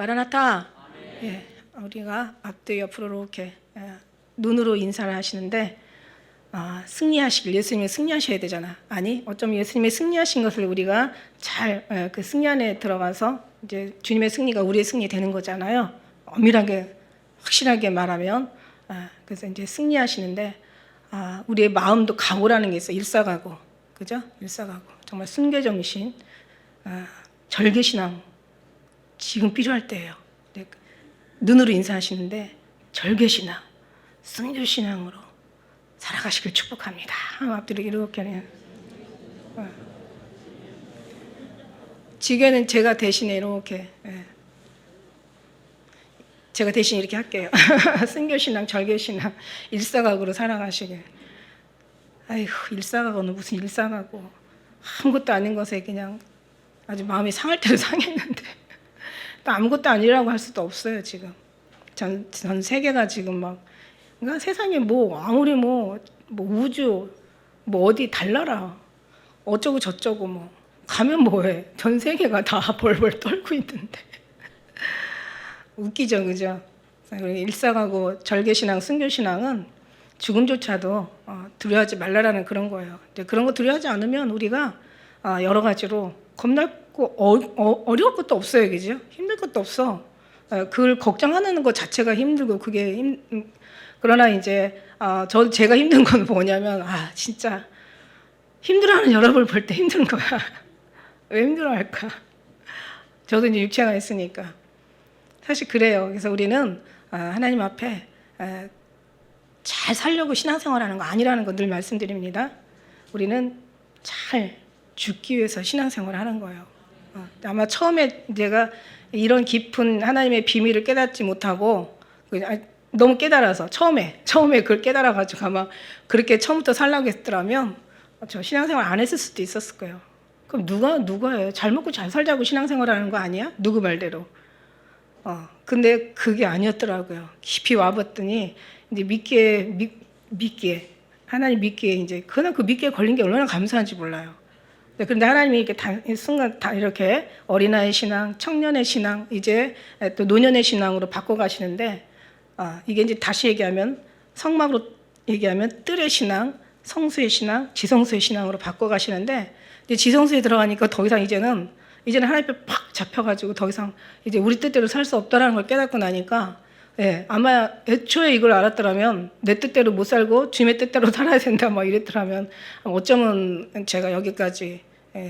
마라나타. 예, 우리가 앞뒤 옆으로 이렇게 눈으로 인사를 하시는데 승리하시길, 예수님이 승리하셔야 되잖아. 아니, 어쩌면 예수님이 승리하신 것을 우리가 잘 그 승리 안에 들어가서 이제 주님의 승리가 우리의 승리 되는 거잖아요. 엄밀하게 확실하게 말하면 그래서 이제 승리하시는데 우리의 마음도 각오라는 게 있어. 일사각오, 그죠? 일사각오. 정말 순교정신, 절개신앙 지금 필요할 때예요. 눈으로 인사하시는데 절개신앙, 순교신앙으로 살아가시길 축복합니다. 앞뒤로 이렇게 하네요. 지게는 제가 대신에 이렇게 제가 대신 이렇게 할게요. 순교신앙, 절개신앙, 일사각오로 살아가시길. 아이고, 일사각오는 무슨 일사각오. 아무것도 아닌 것에 그냥 아주 마음이 상할 대로 상했는데 또 아무것도 아니라고 할 수도 없어요. 지금 전 세계가 지금 막, 그러니까 세상에 뭐 아무리 뭐 우주 뭐 어디 달나라 어쩌고 저쩌고 뭐 가면 뭐해, 전 세계가 다 벌벌 떨고 있는데 웃기죠, 그죠? 일사각오, 절개신앙, 순교신앙은 죽음조차도 두려워하지 말라라는 그런 거예요. 근데 그런 거 두려워하지 않으면 우리가 여러 가지로 겁날 거 어려울 것도 없어요, 그죠? 힘들 것도 없어. 그걸 걱정하는 것 자체가 힘들고 그게 그러나 이제 제가 힘든 건 뭐냐면 진짜 힘들어하는 여러분을 볼 때 힘든 거야. 왜 힘들어할까? 저도 이제 육체가 있으니까 사실 그래요. 그래서 우리는 하나님 앞에 잘 살려고 신앙생활하는 거 아니라는 거 늘 말씀드립니다. 우리는 잘 죽기 위해서 신앙생활을 하는 거예요. 아마 처음에 제가 이런 깊은 하나님의 비밀을 깨닫지 못하고 너무 깨달아서 처음에 그걸 깨달아가지고 아마 그렇게 처음부터 살라고 했더라면 저 신앙생활 안 했을 수도 있었을 거예요. 그럼 누가 해요? 잘 먹고 잘 살자고 신앙생활하는 거 아니야? 누구 말대로. 근데 그게 아니었더라고요. 깊이 와봤더니 이제 믿기에 하나님 믿기에 이제 그냥 그 믿기에 걸린 게 얼마나 감사한지 몰라요. 그런데 하나님이 이렇게 순간 다 이렇게 어린아이 신앙, 청년의 신앙, 이제 또 노년의 신앙으로 바꿔가시는데 이게 이제 다시 얘기하면 성막으로 얘기하면 뜰의 신앙, 성수의 신앙, 지성수의 신앙으로 바꿔가시는데 이제 지성수에 들어가니까 더 이상 이제는 하나님 앞에 팍 잡혀가지고 더 이상 이제 우리 뜻대로 살 수 없다라는 걸 깨닫고 나니까 아마 애초에 이걸 알았더라면 내 뜻대로 못 살고 주님의 뜻대로 살아야 된다 막 이랬더라면 어쩌면 제가 여기까지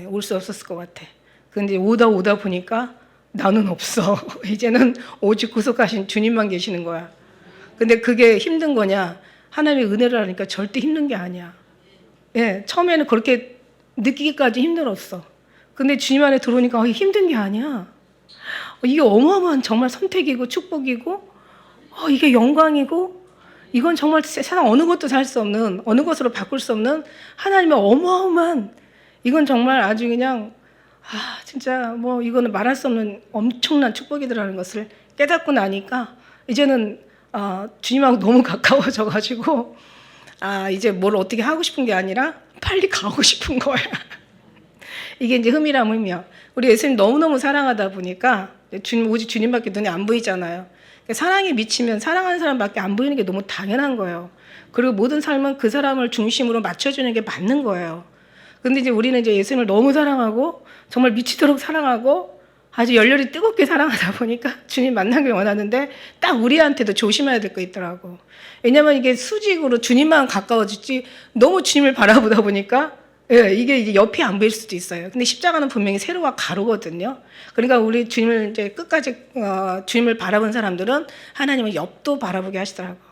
올 수 없었을 것 같아. 근데 오다 보니까 나는 없어. 이제는 오직 구속하신 주님만 계시는 거야. 근데 그게 힘든 거냐? 하나님의 은혜를 하니까 절대 힘든 게 아니야. 처음에는 그렇게 느끼기까지 힘들었어. 근데 주님 안에 들어오니까 힘든 게 아니야. 이게 어마어마한 정말 선택이고 축복이고 이게 영광이고 이건 정말 세상 어느 것도 살 수 없는, 어느 것으로 바꿀 수 없는 하나님의 어마어마한, 이건 정말 아주 그냥 진짜 뭐 이거는 말할 수 없는 엄청난 축복이더라는 것을 깨닫고 나니까 이제는 주님하고 너무 가까워져가지고 이제 뭘 어떻게 하고 싶은 게 아니라 빨리 가고 싶은 거야. 이게 이제 흠이라면요. 우리 예수님 너무너무 사랑하다 보니까 오직 주님밖에 눈에 안 보이잖아요. 사랑에 미치면 사랑하는 사람밖에 안 보이는 게 너무 당연한 거예요. 그리고 모든 삶은 그 사람을 중심으로 맞춰주는 게 맞는 거예요. 근데 이제 우리는 이제 예수님을 너무 사랑하고 정말 미치도록 사랑하고 아주 열렬히 뜨겁게 사랑하다 보니까 주님 만나길 원하는데 딱 우리한테도 조심해야 될 거 있더라고. 왜냐면 이게 수직으로 주님만 가까워지지 너무 주님을 바라보다 보니까 이게 이제 옆이 안 보일 수도 있어요. 근데 십자가는 분명히 세로와 가로거든요. 그러니까 우리 주님을 이제 끝까지 주님을 바라본 사람들은 하나님을 옆도 바라보게 하시더라고요.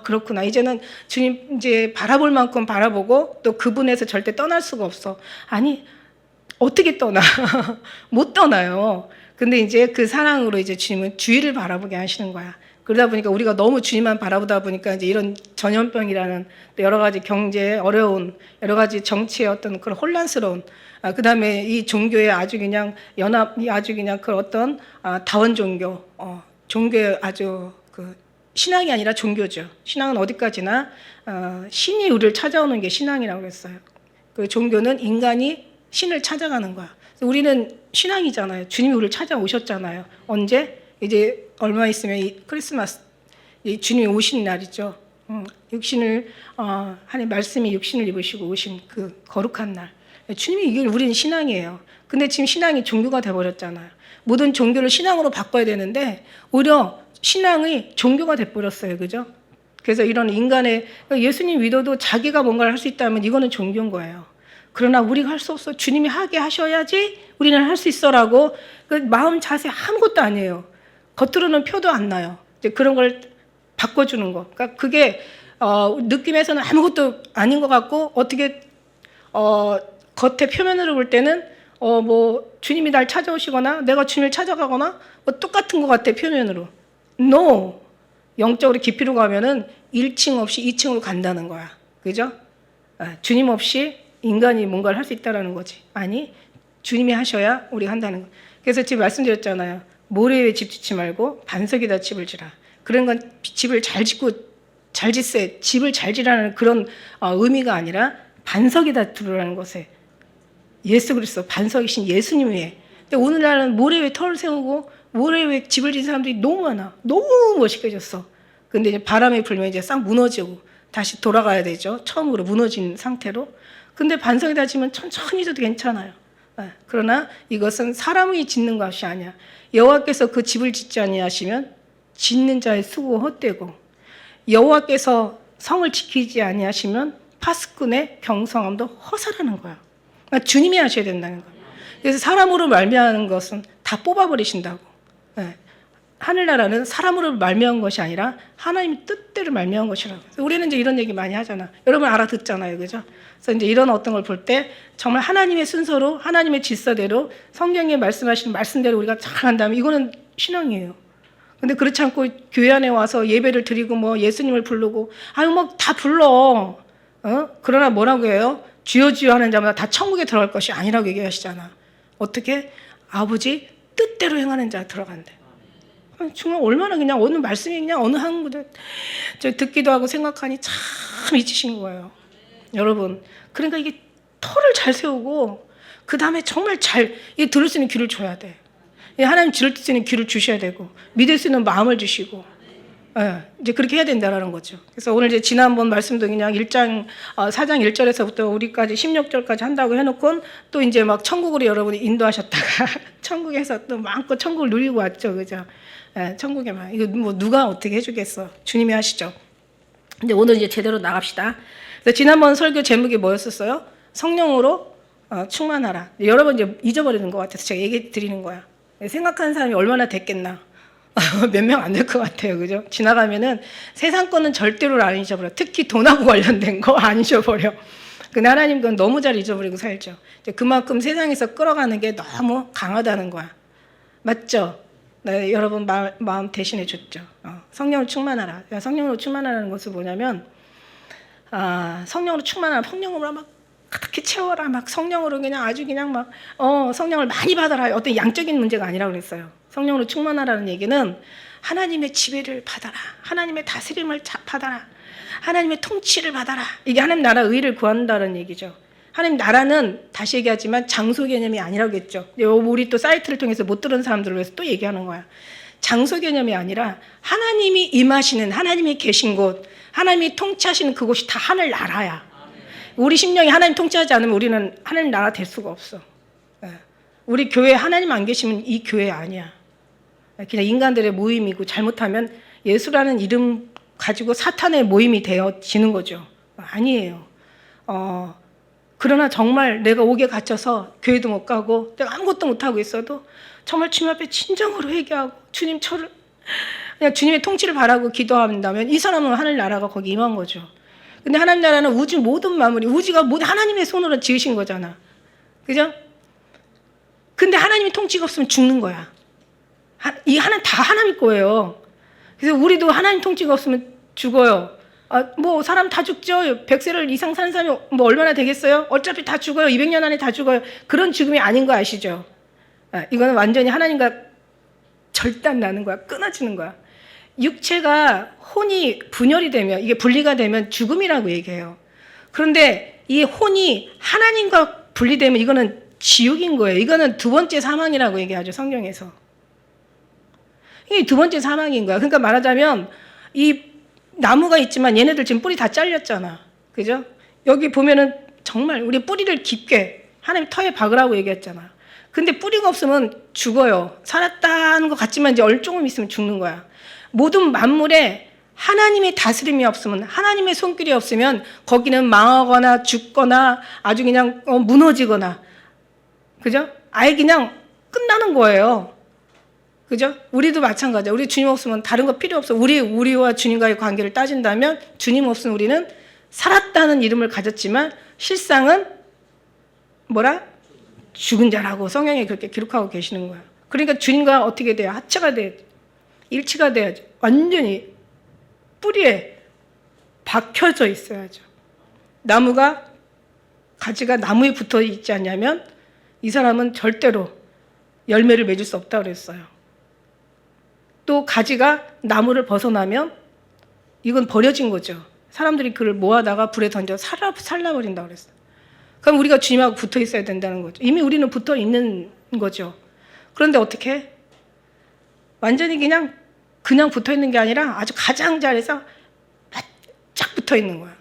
그렇구나. 이제는 주님 이제 바라볼 만큼 바라보고 또 그분에서 절대 떠날 수가 없어. 아니, 어떻게 떠나? 못 떠나요. 근데 이제 그 사랑으로 이제 주님은 주위를 바라보게 하시는 거야. 그러다 보니까 우리가 너무 주님만 바라보다 보니까 이제 이런 전염병이라는 여러 가지 경제에 어려운, 여러 가지 정치의 어떤 그런 혼란스러운, 그 다음에 이 종교의 아주 그냥 아주 그냥 그 어떤 다원 종교, 종교의 아주 그 신앙이 아니라 종교죠. 신앙은 어디까지나 신이 우리를 찾아오는 게 신앙이라고 했어요. 그 종교는 인간이 신을 찾아가는 거야. 우리는 신앙이잖아요. 주님이 우리를 찾아오셨잖아요. 언제? 이제 얼마 있으면 이 크리스마스, 이 주님이 오신 날이죠. 육신을 하나님 말씀이 육신을 입으시고 오신 그 거룩한 날. 주님이 이게 우리는 신앙이에요. 근데 지금 신앙이 종교가 돼버렸잖아요. 모든 종교를 신앙으로 바꿔야 되는데 오히려 신앙이 종교가 돼버렸어요. 그죠? 그래서 이런 인간의 예수님 믿어도 자기가 뭔가를 할 수 있다면 이거는 종교인 거예요. 그러나 우리가 할 수 없어. 주님이 하게 하셔야지 우리는 할 수 있어라고 그 마음 자세 아무것도 아니에요. 겉으로는 표도 안 나요. 이제 그런 걸 바꿔주는 거. 그러니까 그게 느낌에서는 아무것도 아닌 것 같고 어떻게 겉에 표면으로 볼 때는 뭐 주님이 날 찾아오시거나 내가 주님을 찾아가거나 뭐 똑같은 것 같아 표면으로. No. 영적으로 깊이로 가면은 1층 없이 2층으로 간다는 거야. 그죠? 주님 없이 인간이 뭔가를 할 수 있다라는 거지. 아니, 주님이 하셔야 우리가 한다는 거. 그래서 지금 말씀드렸잖아요. 모래 위에 집 짓지 말고 반석에다 집을 지라. 그런 건 집을 잘 짓고 잘 짓세, 집을 잘 지라는 그런 의미가 아니라 반석에다 두라는 것에 예수 그리스도 반석이신 예수님 위에. 근데 오늘날은 모래 위에 터를 세우고 모래 위에 집을 지은 사람들이 너무 많아. 너무 멋있게 졌어. 근데 이제 바람이 불면 이제 싹 무너지고 다시 돌아가야 되죠. 처음으로 무너진 상태로. 근데 반석에다 지면 천천히 져도 괜찮아요. 그러나 이것은 사람이 짓는 것이 아니야. 여호와께서 그 집을 짓지 아니하시면 짓는 자의 수고가 헛되고 여호와께서 성을 지키지 아니하시면 파수꾼의 경성함도 허사라는 거야. 그러니까 주님이 하셔야 된다는 거야. 그래서 사람으로 말미암는 것은 다 뽑아버리신다고. 하늘나라는 사람으로 말미암은 것이 아니라 하나님의 뜻대로 말미암은 것이라고. 우리는 이제 이런 얘기 많이 하잖아. 여러분 알아듣잖아요, 그죠? 그래서 이제 이런 어떤 걸 볼 때 정말 하나님의 순서로 하나님의 질서대로 성경에 말씀하시는 말씀대로 우리가 잘 한다면 이거는 신앙이에요. 근데 그렇지 않고 교회 안에 와서 예배를 드리고 뭐 예수님을 부르고 아유 뭐 다 불러. 그러나 뭐라고 해요? 주여 주여 하는 자마다 다 천국에 들어갈 것이 아니라고 얘기하시잖아. 어떻게? 아버지 뜻대로 행하는 자 들어간대. 정말 얼마나 그냥 어느 말씀이 그냥 어느 한 구절 듣기도 하고 생각하니 참 미치신 거예요. 여러분, 그러니까 이게 터를 잘 세우고 그 다음에 정말 잘 이게 들을 수 있는 귀를 줘야 돼. 하나님 들을 수 있는 귀를 주셔야 되고 믿을 수 있는 마음을 주시고 이제 그렇게 해야 된다라는 거죠. 그래서 오늘 이제 지난번 말씀도 그냥 4장 1절에서부터 우리까지 16절까지 한다고 해놓고 또 이제 막 천국으로 여러분이 인도하셨다가 천국에서 또 마음껏 천국을 누리고 왔죠, 그죠? 천국에만 이거 뭐 누가 어떻게 해주겠어? 주님이 하시죠. 이제 오늘 이제 제대로 나갑시다. 그래서 지난번 설교 제목이 뭐였었어요? 성령으로 충만하라. 여러분 이제 잊어버리는 것 같아서 제가 얘기 드리는 거야. 생각하는 사람이 얼마나 됐겠나? 몇 명 안 될 것 같아요, 그죠? 지나가면은 세상 거는 절대로 안 잊어버려. 특히 돈하고 관련된 거 안 잊어버려. 근데 하나님 건 너무 잘 잊어버리고 살죠. 그만큼 세상에서 끌어가는 게 너무 강하다는 거야. 맞죠? 네, 여러분 마음 대신해 줬죠. 성령으로 충만하라. 성령으로 충만하라는 것은 뭐냐면 성령으로 충만하라. 성령으로 막 그렇게 채워라. 막 성령으로 그냥 아주 그냥 막 성령을 많이 받아라. 어떤 양적인 문제가 아니라고 그랬어요. 성령으로 충만하라는 얘기는 하나님의 지배를 받아라. 하나님의 다스림을 받아라. 하나님의 통치를 받아라. 이게 하나님 나라 의를 구한다는 얘기죠. 하나님 나라는 다시 얘기하지만 장소 개념이 아니라고 했죠. 우리 또 사이트를 통해서 못 들은 사람들을 위해서 또 얘기하는 거야. 장소 개념이 아니라 하나님이 임하시는 하나님이 계신 곳, 하나님이 통치하시는 그곳이 다 하늘 나라야. 우리 심령이 하나님 통치하지 않으면 우리는 하나님 나라 될 수가 없어. 우리 교회에 하나님 안 계시면 이 교회 아니야. 그냥 인간들의 모임이고 잘못하면 예수라는 이름 가지고 사탄의 모임이 되어지는 거죠. 아니에요. 그러나 정말 내가 옥에 갇혀서 교회도 못 가고 내가 아무것도 못하고 있어도 정말 주님 앞에 진정으로 회개하고 주님 저를 그냥 주님의 통치를 바라고 기도한다면 이 사람은 하늘 나라가 거기 임한 거죠. 근데 하나님 나라는 우주 모든 만물이 우주가 모두 하나님의 손으로 지으신 거잖아. 그죠? 근데 하나님의 통치가 없으면 죽는 거야. 이 하나님 다 하나님 거예요. 그래서 우리도 하나님 통치가 없으면 죽어요. 뭐 사람 다 죽죠. 100세를 이상 사는 사람이 뭐 얼마나 되겠어요? 어차피 다 죽어요. 200년 안에 다 죽어요. 그런 죽음이 아닌 거 아시죠? 이거는 완전히 하나님과 절단 나는 거야. 끊어지는 거야. 육체가 혼이 분열이 되면 이게 분리가 되면 죽음이라고 얘기해요. 그런데 이 혼이 하나님과 분리되면 이거는 지옥인 거예요. 이거는 두 번째 사망이라고 얘기하죠. 성경에서. 이게 두 번째 사망인 거야. 그러니까 말하자면 이 나무가 있지만 얘네들 지금 뿌리 다 잘렸잖아. 그죠? 여기 보면은 정말 우리 뿌리를 깊게 하나님 터에 박으라고 얘기했잖아. 근데 뿌리가 없으면 죽어요. 살았다는 것 같지만 이제 얼조금 있으면 죽는 거야. 모든 만물에 하나님의 다스림이 없으면, 하나님의 손길이 없으면 거기는 망하거나 죽거나 아주 그냥 무너지거나, 그죠? 아예 그냥 끝나는 거예요. 그죠? 우리도 마찬가지야. 우리 주님 없으면 다른 거 필요 없어. 우리와 주님과의 관계를 따진다면 주님 없으면 우리는 살았다는 이름을 가졌지만 실상은 뭐라? 죽은 자라고 성경에 그렇게 기록하고 계시는 거야. 그러니까 주님과 어떻게 돼요? 합체가 돼야지. 일치가 돼야지. 완전히 뿌리에 박혀져 있어야죠. 나무가, 가지가 나무에 붙어 있지 않냐면 이 사람은 절대로 열매를 맺을 수 없다고 그랬어요. 또 가지가 나무를 벗어나면 이건 버려진 거죠. 사람들이 그를 모아다가 불에 던져 살라버린다고 그랬어요. 그럼 우리가 주님하고 붙어 있어야 된다는 거죠. 이미 우리는 붙어 있는 거죠. 그런데 어떻게? 완전히 그냥 붙어 있는 게 아니라 아주 가장자리에서 바짝 붙어 있는 거야.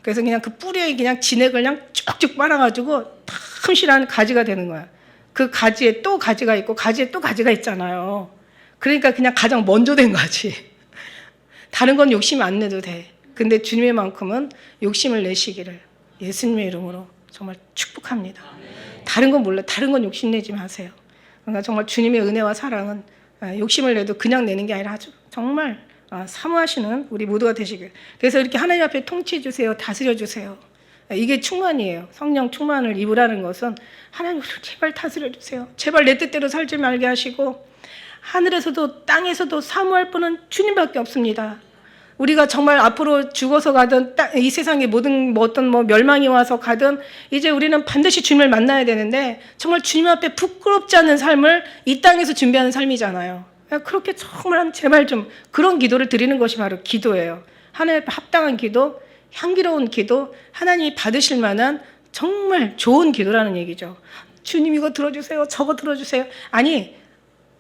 그래서 그냥 그 뿌리에 그냥 진액을 그냥 쭉쭉 빨아가지고 탐실한 가지가 되는 거야. 그 가지에 또 가지가 있고 가지에 또 가지가 있잖아요. 그러니까 그냥 가장 먼저 된 거지. 다른 건 욕심 안 내도 돼. 근데 주님의 만큼은 욕심을 내시기를 예수님의 이름으로 정말 축복합니다. 다른 건 몰라. 다른 건 욕심내지 마세요. 그러니까 정말 주님의 은혜와 사랑은 욕심을 내도 그냥 내는 게 아니라 아주 정말 사모하시는 우리 모두가 되시길. 그래서 이렇게 하나님 앞에 통치해 주세요. 다스려 주세요. 이게 충만이에요. 성령 충만을 입으라는 것은 하나님 제발 다스려 주세요. 제발 내 뜻대로 살지 말게 하시고 하늘에서도 땅에서도 사모할 분은 주님밖에 없습니다. 우리가 정말 앞으로 죽어서 가든 이 세상에 모든 어떤 멸망이 와서 가든 이제 우리는 반드시 주님을 만나야 되는데 정말 주님 앞에 부끄럽지 않은 삶을 이 땅에서 준비하는 삶이잖아요. 그렇게 정말 제발 좀 그런 기도를 드리는 것이 바로 기도예요. 하나님 앞에 합당한 기도, 향기로운 기도, 하나님이 받으실 만한 정말 좋은 기도라는 얘기죠. 주님 이거 들어주세요. 저거 들어주세요. 아니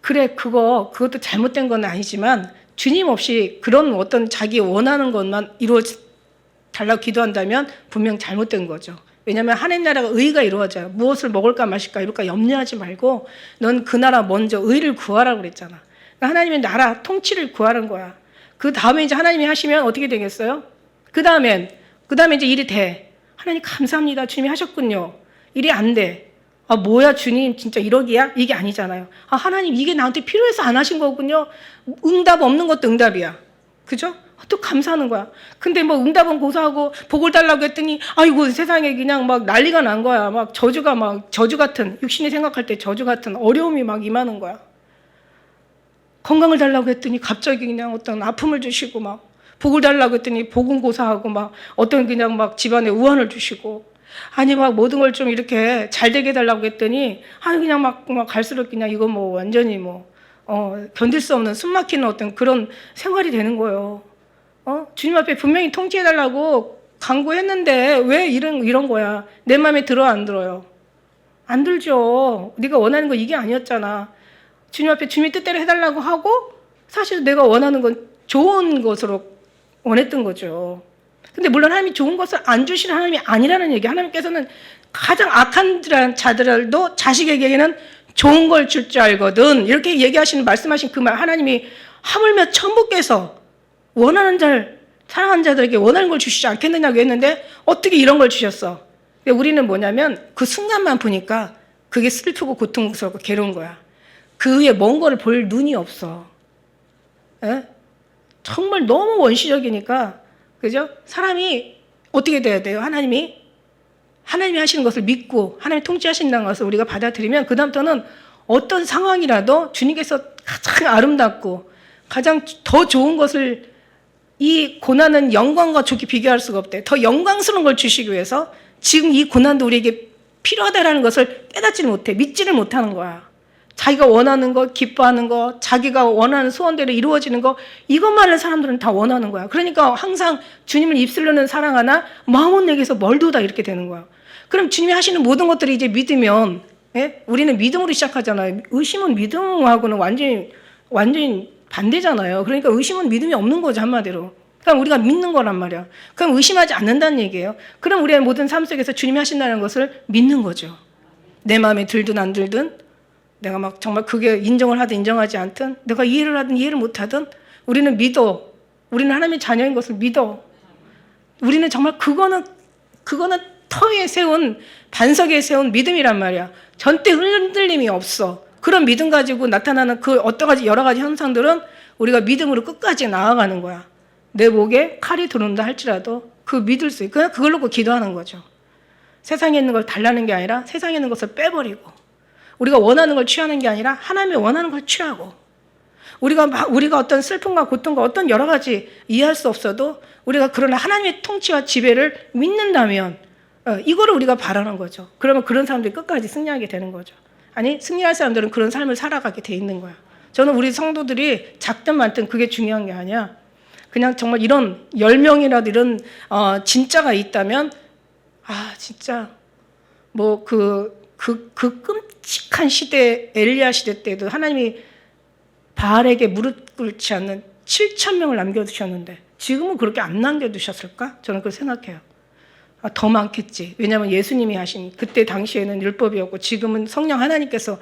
그래 그것도 잘못된 건 아니지만 주님 없이 그런 어떤 자기 원하는 것만 이루어 달라고 기도한다면 분명 잘못된 거죠. 왜냐하면 하나님 나라가 의가 이루어져요. 무엇을 먹을까 마실까 이럴까 염려하지 말고 넌 그 나라 먼저 의를 구하라고 그랬잖아. 그러니까 하나님의 나라 통치를 구하는 거야. 그 다음에 이제 하나님이 하시면 어떻게 되겠어요? 그 다음에 이제 일이 돼. 하나님 감사합니다. 주님이 하셨군요. 일이 안 돼. 아 뭐야 주님 진짜 1억이야? 이게 아니잖아요. 아 하나님 이게 나한테 필요해서 안 하신 거군요. 응답 없는 것도 응답이야. 그죠? 또 감사하는 거야. 근데 응답은 고사하고 복을 달라고 했더니 아이고 세상에 그냥 막 난리가 난 거야. 막 저주 같은 육신이 생각할 때 저주 같은 어려움이 막 임하는 거야. 건강을 달라고 했더니 갑자기 그냥 어떤 아픔을 주시고 막 복을 달라고 했더니 복은 고사하고 막 어떤 그냥 막 집안에 우환을 주시고 아니 막 모든 걸 좀 이렇게 잘 되게 해달라고 했더니 아니 그냥 막 갈수록 그냥 이거 완전히 견딜 수 없는 숨 막히는 어떤 그런 생활이 되는 거예요. 주님 앞에 분명히 통치해달라고 간구했는데 왜 이런 거야? 내 마음에 들어 안 들어요? 안 들죠. 네가 원하는 거 이게 아니었잖아. 주님 앞에 주님의 뜻대로 해달라고 하고 사실 내가 원하는 건 좋은 것으로 원했던 거죠. 근데 물론 하나님이 좋은 것을 안 주시는 하나님이 아니라는 얘기. 하나님께서는 가장 악한 자들도 자식에게는 좋은 걸 줄 줄 알거든. 이렇게 말씀하신 그 말 하나님이 하물며 천부께서 원하는 사랑하는 자들에게 원하는 걸 주시지 않겠느냐고 했는데 어떻게 이런 걸 주셨어? 근데 우리는 뭐냐면 그 순간만 보니까 그게 슬프고 고통스럽고 괴로운 거야. 그 위에 먼 거를 볼 눈이 없어. 에? 정말 너무 원시적이니까 그죠? 사람이 어떻게 돼야 돼요? 하나님이 하시는 것을 믿고 하나님이 통치하신다는 것을 우리가 받아들이면 그 다음부터는 어떤 상황이라도 주님께서 가장 아름답고 가장 더 좋은 것을 이 고난은 영광과 좋게 비교할 수가 없대. 더 영광스러운 걸 주시기 위해서 지금 이 고난도 우리에게 필요하다라는 것을 깨닫지를 못해. 믿지를 못하는 거야. 자기가 원하는 거, 기뻐하는 거, 자기가 원하는 소원대로 이루어지는 거 이것만을 사람들은 다 원하는 거야. 그러니까 항상 주님을 입술로는 사랑하나 마음은 내게서 멀도다 이렇게 되는 거야. 그럼 주님이 하시는 모든 것들이 이제 믿으면 우리는 믿음으로 시작하잖아요. 의심은 믿음하고는 완전히 완전히 반대잖아요. 그러니까 의심은 믿음이 없는 거죠, 한마디로. 그럼 우리가 믿는 거란 말이야. 그럼 의심하지 않는다는 얘기예요. 그럼 우리의 모든 삶 속에서 주님이 하신다는 것을 믿는 거죠. 내 마음에 들든 안 들든, 내가 막 정말 그게 인정을 하든 인정하지 않든, 내가 이해를 하든 이해를 못하든 우리는 믿어. 우리는 하나님의 자녀인 것을 믿어. 우리는 정말 그거는 터에 세운, 반석에 세운 믿음이란 말이야. 절대 흔들림이 없어. 그런 믿음 가지고 나타나는 그 여러 가지 현상들은 우리가 믿음으로 끝까지 나아가는 거야. 내 목에 칼이 들어온다 할지라도 그 믿을 수 있고 그냥 그걸 놓고 기도하는 거죠. 세상에 있는 걸 달라는 게 아니라 세상에 있는 것을 빼버리고, 우리가 원하는 걸 취하는 게 아니라 하나님이 원하는 걸 취하고, 우리가 어떤 슬픔과 고통과 어떤 여러 가지 이해할 수 없어도 우리가 그러나 하나님의 통치와 지배를 믿는다면 이거를 우리가 바라는 거죠. 그러면 그런 사람들이 끝까지 승리하게 되는 거죠. 아니, 승리할 사람들은 그런 삶을 살아가게 돼 있는 거야. 저는 우리 성도들이 작든 많든 그게 중요한 게 아니야. 그냥 정말 이런 10명이라도 이런 진짜가 있다면, 진짜 뭐 그 끔찍한 시대, 엘리야 시대 때도 하나님이 바알에게 무릎 꿇지 않는 7,000명을 남겨두셨는데 지금은 그렇게 안 남겨두셨을까? 저는 그걸 생각해요. 더 많겠지. 왜냐하면 예수님이 하신, 그때 당시에는 율법이었고 지금은 성령 하나님께서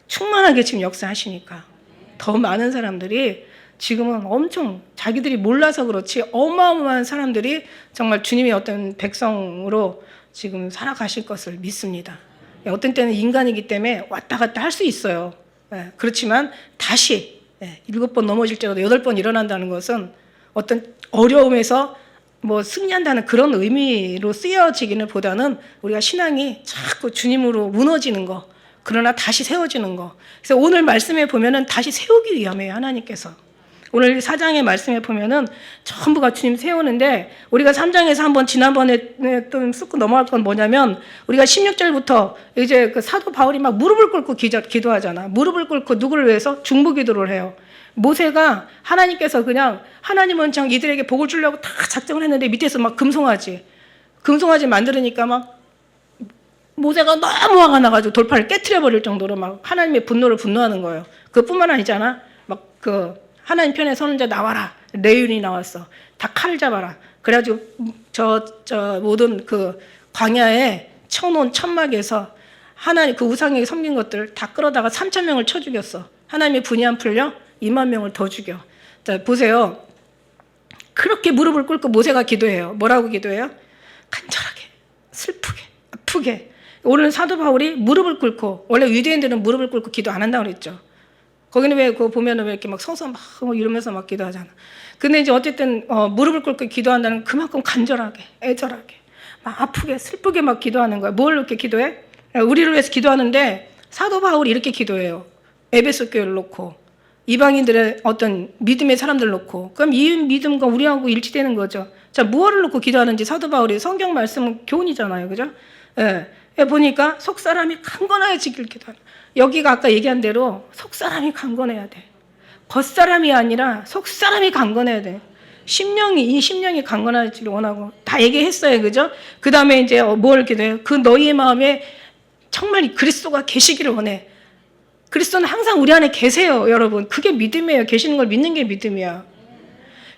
충만하게 지금 역사하시니까 더 많은 사람들이 지금은 엄청 자기들이 몰라서 그렇지 어마어마한 사람들이 정말 주님의 어떤 백성으로 지금 살아가실 것을 믿습니다. 어떤 때는 인간이기 때문에 왔다 갔다 할 수 있어요. 그렇지만 다시 7번 넘어질지라도 8번 일어난다는 것은 어떤 어려움에서 뭐 승리한다는 그런 의미로 쓰여지기는 보다는 우리가 신앙이 자꾸 주님으로 무너지는 거, 그러나 다시 세워지는 거. 그래서 오늘 말씀에 보면은 다시 세우기 위함이에요, 하나님께서. 오늘 4장의 말씀에 보면은 전부가 주님 세우는데, 우리가 3장에서 한번 지난번에 좀 쑥고 넘어갈 건 뭐냐면, 우리가 16절부터 이제 그 사도 바울이 막 무릎을 꿇고 기도하잖아. 무릎을 꿇고 누구를 위해서? 중보 기도를 해요. 모세가 하나님께서 그냥, 하나님은 그냥 이들에게 복을 주려고 다 작정을 했는데 밑에서 막 금송아지 만들으니까 막 모세가 너무 화가 나가지고 돌판을 깨트려 버릴 정도로 막 하나님의 분노하는 거예요. 그뿐만 아니잖아. 막 하나님 편에 서는 자 나와라. 레윤이 나왔어. 다 칼을 잡아라. 그래가지고 저 모든 그 광야에 쳐놓은 천막에서 하나님 그 우상에게 섬긴 것들 다 끌어다가 3,000명을 쳐 죽였어. 하나님의 분이 안 풀려 2만 명을 더 죽여. 자, 보세요. 그렇게 무릎을 꿇고 모세가 기도해요. 뭐라고 기도해요? 간절하게, 슬프게, 아프게. 오늘 사도 바울이 무릎을 꿇고, 원래 유대인들은 무릎을 꿇고 기도 안 한다고 그랬죠. 거기는 왜 그거 보면은 왜 이렇게 막 서서 막 이러면서 막 기도하잖아. 근데 이제 어쨌든 무릎을 꿇고 기도한다는 그만큼 간절하게, 애절하게, 막 아프게, 슬프게 막 기도하는 거야. 뭘 이렇게 기도해? 우리를 위해서 기도하는데 사도 바울이 이렇게 기도해요. 에베소 교회를 놓고, 이방인들의 어떤 믿음의 사람들 놓고, 그럼 이 믿음과 우리하고 일치되는 거죠. 자, 무엇을 놓고 기도하는지 사도 바울이 성경 말씀은 교훈이잖아요, 그죠? 보니까 속 사람이 강건해지길 기도하는. 여기가 아까 얘기한 대로 속 사람이 강건해야 돼. 겉 사람이 아니라 속 사람이 강건해야 돼. 이 심령이 강건하지를 원하고 다 얘기했어요, 그죠? 그 다음에 이제 뭘 기도해요? 그 너희의 마음에 정말 그리스도가 계시기를 원해. 그리스도는 항상 우리 안에 계세요, 여러분. 그게 믿음이에요. 계시는 걸 믿는 게 믿음이야.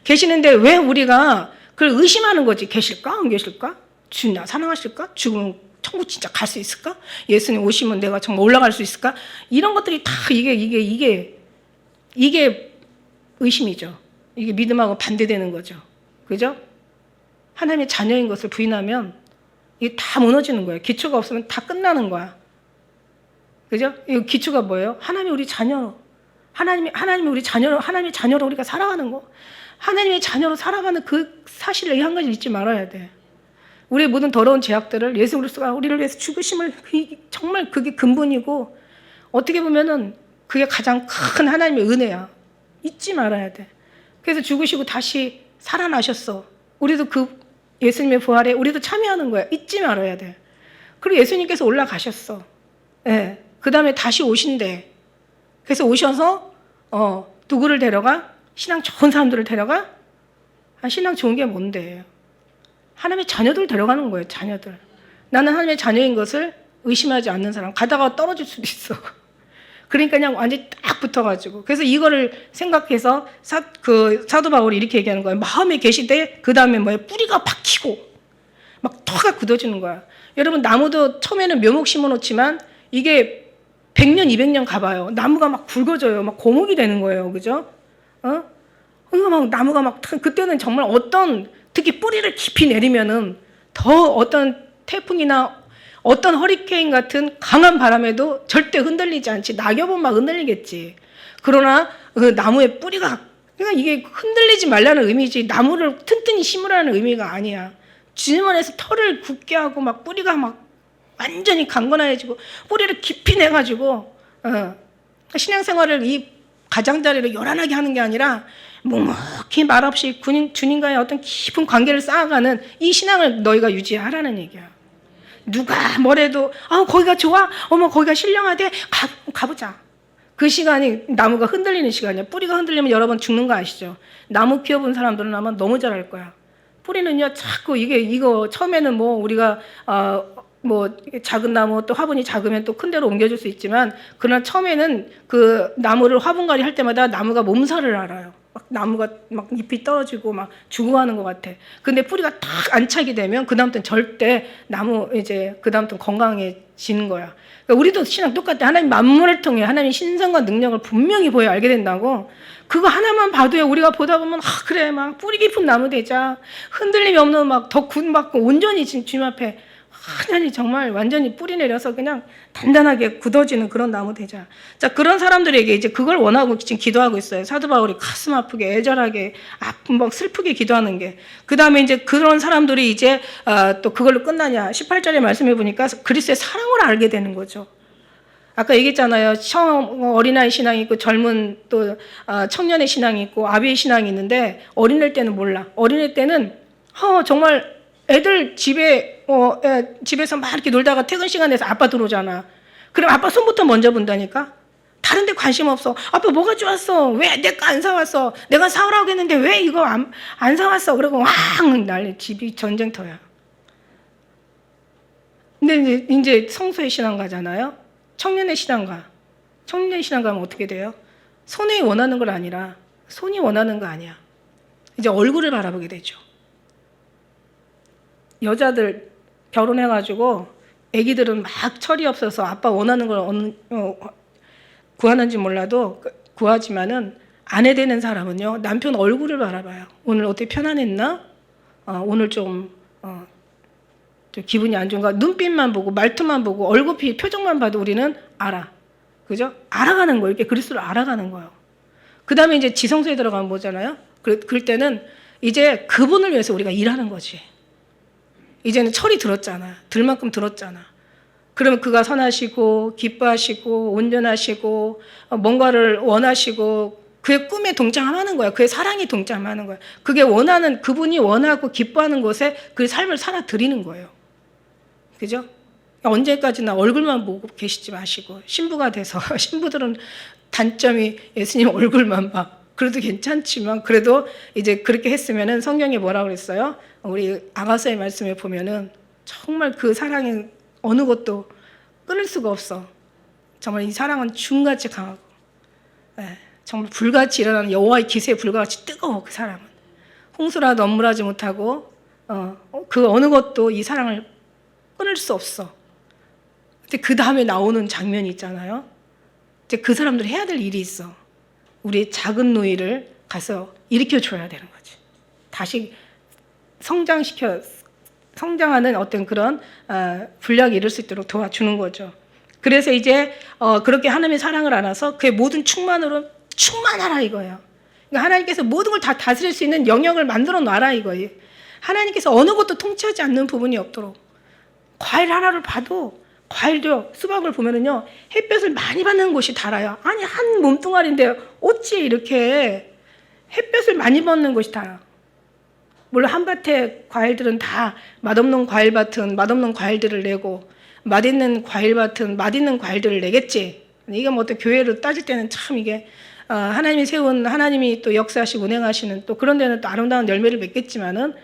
계시는데 왜 우리가 그걸 의심하는 거지? 계실까? 안 계실까? 주님 나 사랑하실까? 죽으면 천국 진짜 갈 수 있을까? 예수님 오시면 내가 정말 올라갈 수 있을까? 이런 것들이 다 이게 의심이죠. 이게 믿음하고 반대되는 거죠. 그죠? 하나님의 자녀인 것을 부인하면 이게 다 무너지는 거예요. 기초가 없으면 다 끝나는 거야. 그죠? 이 기초가 뭐예요? 하나님이 우리 자녀. 하나님이 우리 자녀로, 하나님의 자녀로 우리가 살아가는 거. 하나님의 자녀로 살아가는 그 사실을 한 가지 잊지 말아야 돼. 우리의 모든 더러운 죄악들을 예수 그리스도가 우리를 위해서 죽으심을, 정말 그게 근본이고, 어떻게 보면은 그게 가장 큰 하나님의 은혜야. 잊지 말아야 돼. 그래서 죽으시고 다시 살아나셨어. 우리도 그 예수님의 부활에 우리도 참여하는 거야. 잊지 말아야 돼. 그리고 예수님께서 올라가셨어. 예. 그 다음에 다시 오신대. 그래서 오셔서 누구를 데려가? 신앙 좋은 사람들을 데려가? 신앙 좋은 게 뭔데? 하나님의 자녀들 데려가는 거예요. 자녀들. 나는 하나님의 자녀인 것을 의심하지 않는 사람. 가다가 떨어질 수도 있어. 그러니까 그냥 완전히 딱 붙어가지고. 그래서 이거를 생각해서 사도 바울이 이렇게 얘기하는 거예요. 마음에 계시되 그 다음에 뭐예요? 뿌리가 박히고 막 터가 굳어지는 거야. 여러분 나무도 처음에는 묘목 심어놓지만 이게 100년 200년 가봐요. 나무가 막 굵어져요. 막 고목이 되는 거예요. 그죠? 그러니까 막 나무가 막 그때는 정말 특히 뿌리를 깊이 내리면은 더 어떤 태풍이나 어떤 허리케인 같은 강한 바람에도 절대 흔들리지 않지. 낙엽은 막 흔들리겠지. 그러나 그 나무의 뿌리가, 그러니까 이게 흔들리지 말라는 의미지 나무를 튼튼히 심으라는 의미가 아니야. 주님 안에서 털을 굳게 하고 막 뿌리가 막 완전히 강건해지고 뿌리를 깊이 내가지고 신앙생활을 이 가장자리로 요란하게 하는 게 아니라 묵묵히 말없이 주님과의 어떤 깊은 관계를 쌓아가는 이 신앙을 너희가 유지하라는 얘기야. 누가 뭐래도 거기가 좋아? 어머 거기가 신령하대? 가보자. 그 시간이 나무가 흔들리는 시간이야. 뿌리가 흔들리면 여러분 죽는 거 아시죠? 나무 키워본 사람들은 아마 너무 잘 알 거야. 뿌리는요 자꾸 이거 처음에는 뭐 우리가 뭐 작은 나무 또 화분이 작으면 또 큰 데로 옮겨줄 수 있지만 그러나 처음에는 그 나무를 화분갈이 할 때마다 나무가 몸살을 앓아요. 막 나무가 막 잎이 떨어지고 막 죽어가는 것 같아. 근데 뿌리가 딱 안착이 되면 그다음부터는 절대 그다음부터는 건강해지는 거야. 그러니까 우리도 신앙 똑같아. 하나님 만물을 통해 하나님 신성과 능력을 분명히 보여 알게 된다고. 그거 하나만 봐도요. 우리가 보다 보면 그래 막 뿌리 깊은 나무 되자. 흔들림이 없는 막 더 굳고 온전히 주님 앞에 하나님 정말 완전히 뿌리 내려서 그냥 단단하게 굳어지는 그런 나무 되자. 자, 그런 사람들에게 이제 그걸 원하고 지금 기도하고 있어요. 사도 바울이 가슴 아프게 애절하게 막 슬프게 기도하는 게. 그 다음에 이제 그런 사람들이 이제 또 그걸로 끝나냐. 18절에 말씀해 보니까 그리스도의 사랑을 알게 되는 거죠. 아까 얘기했잖아요. 어린아이 신앙이 있고 젊은 또 청년의 신앙이 있고 아비의 신앙이 있는데 어린애 때는 몰라. 어린애 때는 정말 애들 집에서 막 이렇게 놀다가 퇴근 시간에 돼서 아빠 들어오잖아. 그럼 아빠 손부터 먼저 본다니까? 다른 데 관심 없어. 아빠 뭐가 좋았어? 왜 내 거 안 사왔어? 내가 사오라고 했는데 왜 이거 안 사왔어? 그러고 왕 난리. 집이 전쟁터야. 근데 이제 성소의 신앙 가잖아요. 청년의 신앙 가면 어떻게 돼요? 손이 원하는 걸 아니라 손이 원하는 거 아니야. 이제 얼굴을 바라보게 되죠. 여자들 결혼해가지고 애기들은 막 철이 없어서 아빠 원하는 걸 구하는지 몰라도 구하지만은 아내 되는 사람은요 남편 얼굴을 바라봐요. 오늘 어떻게 편안했나? 오늘 좀 기분이 안 좋은가? 눈빛만 보고 말투만 보고 얼굴 표정만 봐도 우리는 알아. 그죠? 알아가는 거예요. 이렇게 그리스도를 알아가는 거예요. 그 다음에 이제 지성소에 들어가면 뭐잖아요? 그럴 때는 이제 그분을 위해서 우리가 일하는 거지. 이제는 철이 들었잖아. 들 만큼 들었잖아. 그러면 그가 선하시고 기뻐하시고 온전하시고 뭔가를 원하시고 그의 꿈에 동참하는 거야. 그의 사랑에 동참하는 거야. 그분이 원하고 기뻐하는 것에 그 삶을 살아 드리는 거예요. 그죠? 언제까지나 얼굴만 보고 계시지 마시고 신부가 돼서 신부들은 단점이 예수님 얼굴만 봐. 그래도 괜찮지만 그래도 이제 그렇게 했으면은 성경에 뭐라고 그랬어요? 우리 아가서의 말씀에 보면은 정말 그 사랑이 어느 것도 끊을 수가 없어. 정말 이 사랑은 중같이 강하고 정말 불같이 일어나는 여호와의 기세에 불같이 뜨거워. 그 사랑은 홍수라도 엄물하지 못하고 그 어느 것도 이 사랑을 끊을 수 없어. 근데 그 다음에 나오는 장면이 있잖아요. 이제 그 사람들이 해야 될 일이 있어. 우리 작은 노이를 가서 일으켜줘야 되는 거지. 다시 성장하는 어떤 그런 분량이 이룰 수 있도록 도와주는 거죠. 그래서 이제 그렇게 하나님의 사랑을 알아서 그의 모든 충만으로 충만하라 이거예요. 그러니까 하나님께서 모든 걸 다 다스릴 수 있는 영역을 만들어 놔라 이거예요. 하나님께서 어느 것도 통치하지 않는 부분이 없도록. 과일 하나를 봐도 과일도 수박을 보면은요 햇볕을 많이 받는 곳이 달아요. 아니 한 몸뚱아리인데 어찌 이렇게 햇볕을 많이 받는 곳이 달아. 물론 한밭의 과일들은 다 맛없는 과일밭은 맛없는 과일들을 내고 맛있는 과일밭은 맛있는 과일들을 내겠지. 이게 뭐 또 교회로 따질 때는 참 이게 하나님이 세운 하나님이 또 역사하시고 운행하시는 또 그런 데는 또 아름다운 열매를 맺겠지만은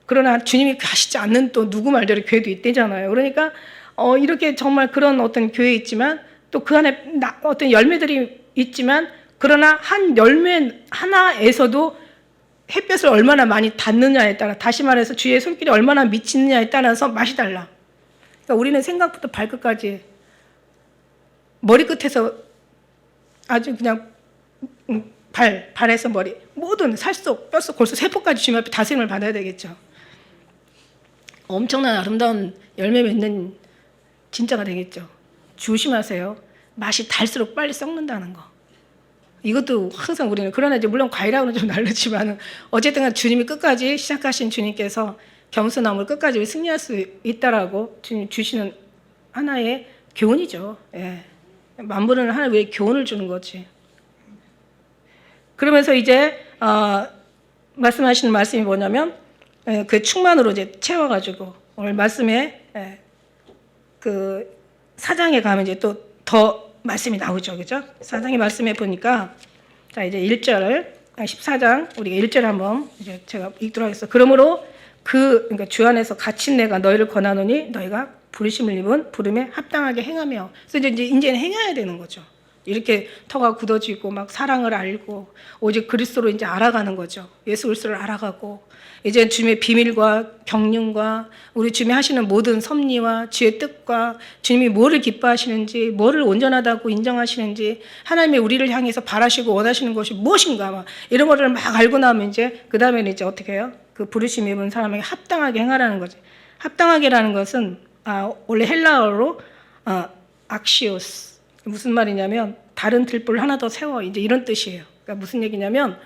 그러나 주님이 가시지 않는 또 누구 말대로 교회도 있대잖아요. 그러니까 이렇게 정말 그런 어떤 교회 있지만 또 그 안에 어떤 열매들이 있지만 그러나 한 열매 하나에서도 햇볕을 얼마나 많이 닿느냐에 따라, 다시 말해서 주의 손길이 얼마나 미치느냐에 따라서 맛이 달라. 그러니까 우리는 생각부터 발끝까지 머리끝에서 아주 그냥 발에서 머리 모든 살속, 뼛속, 골수, 세포까지 주님 앞에 다스림을 받아야 되겠죠. 엄청난 아름다운 열매 맺는 진짜가 되겠죠. 조심하세요. 맛이 달수록 빨리 썩는다는 거. 이것도 항상 우리는, 그러나 이제 물론 과일하고는 좀 다르지만 어쨌든 주님이 끝까지 시작하신 주님께서 겸손함을 끝까지 승리할 수 있다라고 주님 주시는 하나의 교훈이죠. 예. 만물은 하나 왜 교훈을 주는 거지. 그러면서 이제 말씀하시는 말씀이 뭐냐면 그 충만으로 이제 채워가지고 오늘 말씀에 그 4장에 가면 이제 또 더 말씀이 나오죠, 그죠? 4장의 말씀에 보니까 자 이제 14장 우리가 1절 한번 이제 제가 읽도록 하겠습니다. 그러므로 그러니까 주 안에서 갇힌 내가 너희를 권하노니 너희가 부르심을 입은 부름에 합당하게 행하며. 그래서 이제는 행해야 되는 거죠. 이렇게 터가 굳어지고 막 사랑을 알고 오직 그리스도로 이제 알아가는 거죠. 예수 그리스도를 알아가고 이제 주님의 비밀과 경륜과 우리 주님이 하시는 모든 섭리와 주의 뜻과 주님이 뭐를 기뻐하시는지, 뭐를 온전하다고 인정하시는지, 하나님의 우리를 향해서 바라시고 원하시는 것이 무엇인가 막 이런 거를 막 알고 나면 이제 그 다음에는 이제 어떻게 해요? 그 부르심 입은 사람에게 합당하게 행하라는 거지. 합당하게라는 것은 원래 헬라어로 악시오스, 무슨 말이냐면 다른 들불 하나 더 세워, 이제 이런 뜻이에요. 그러니까 무슨 얘기냐면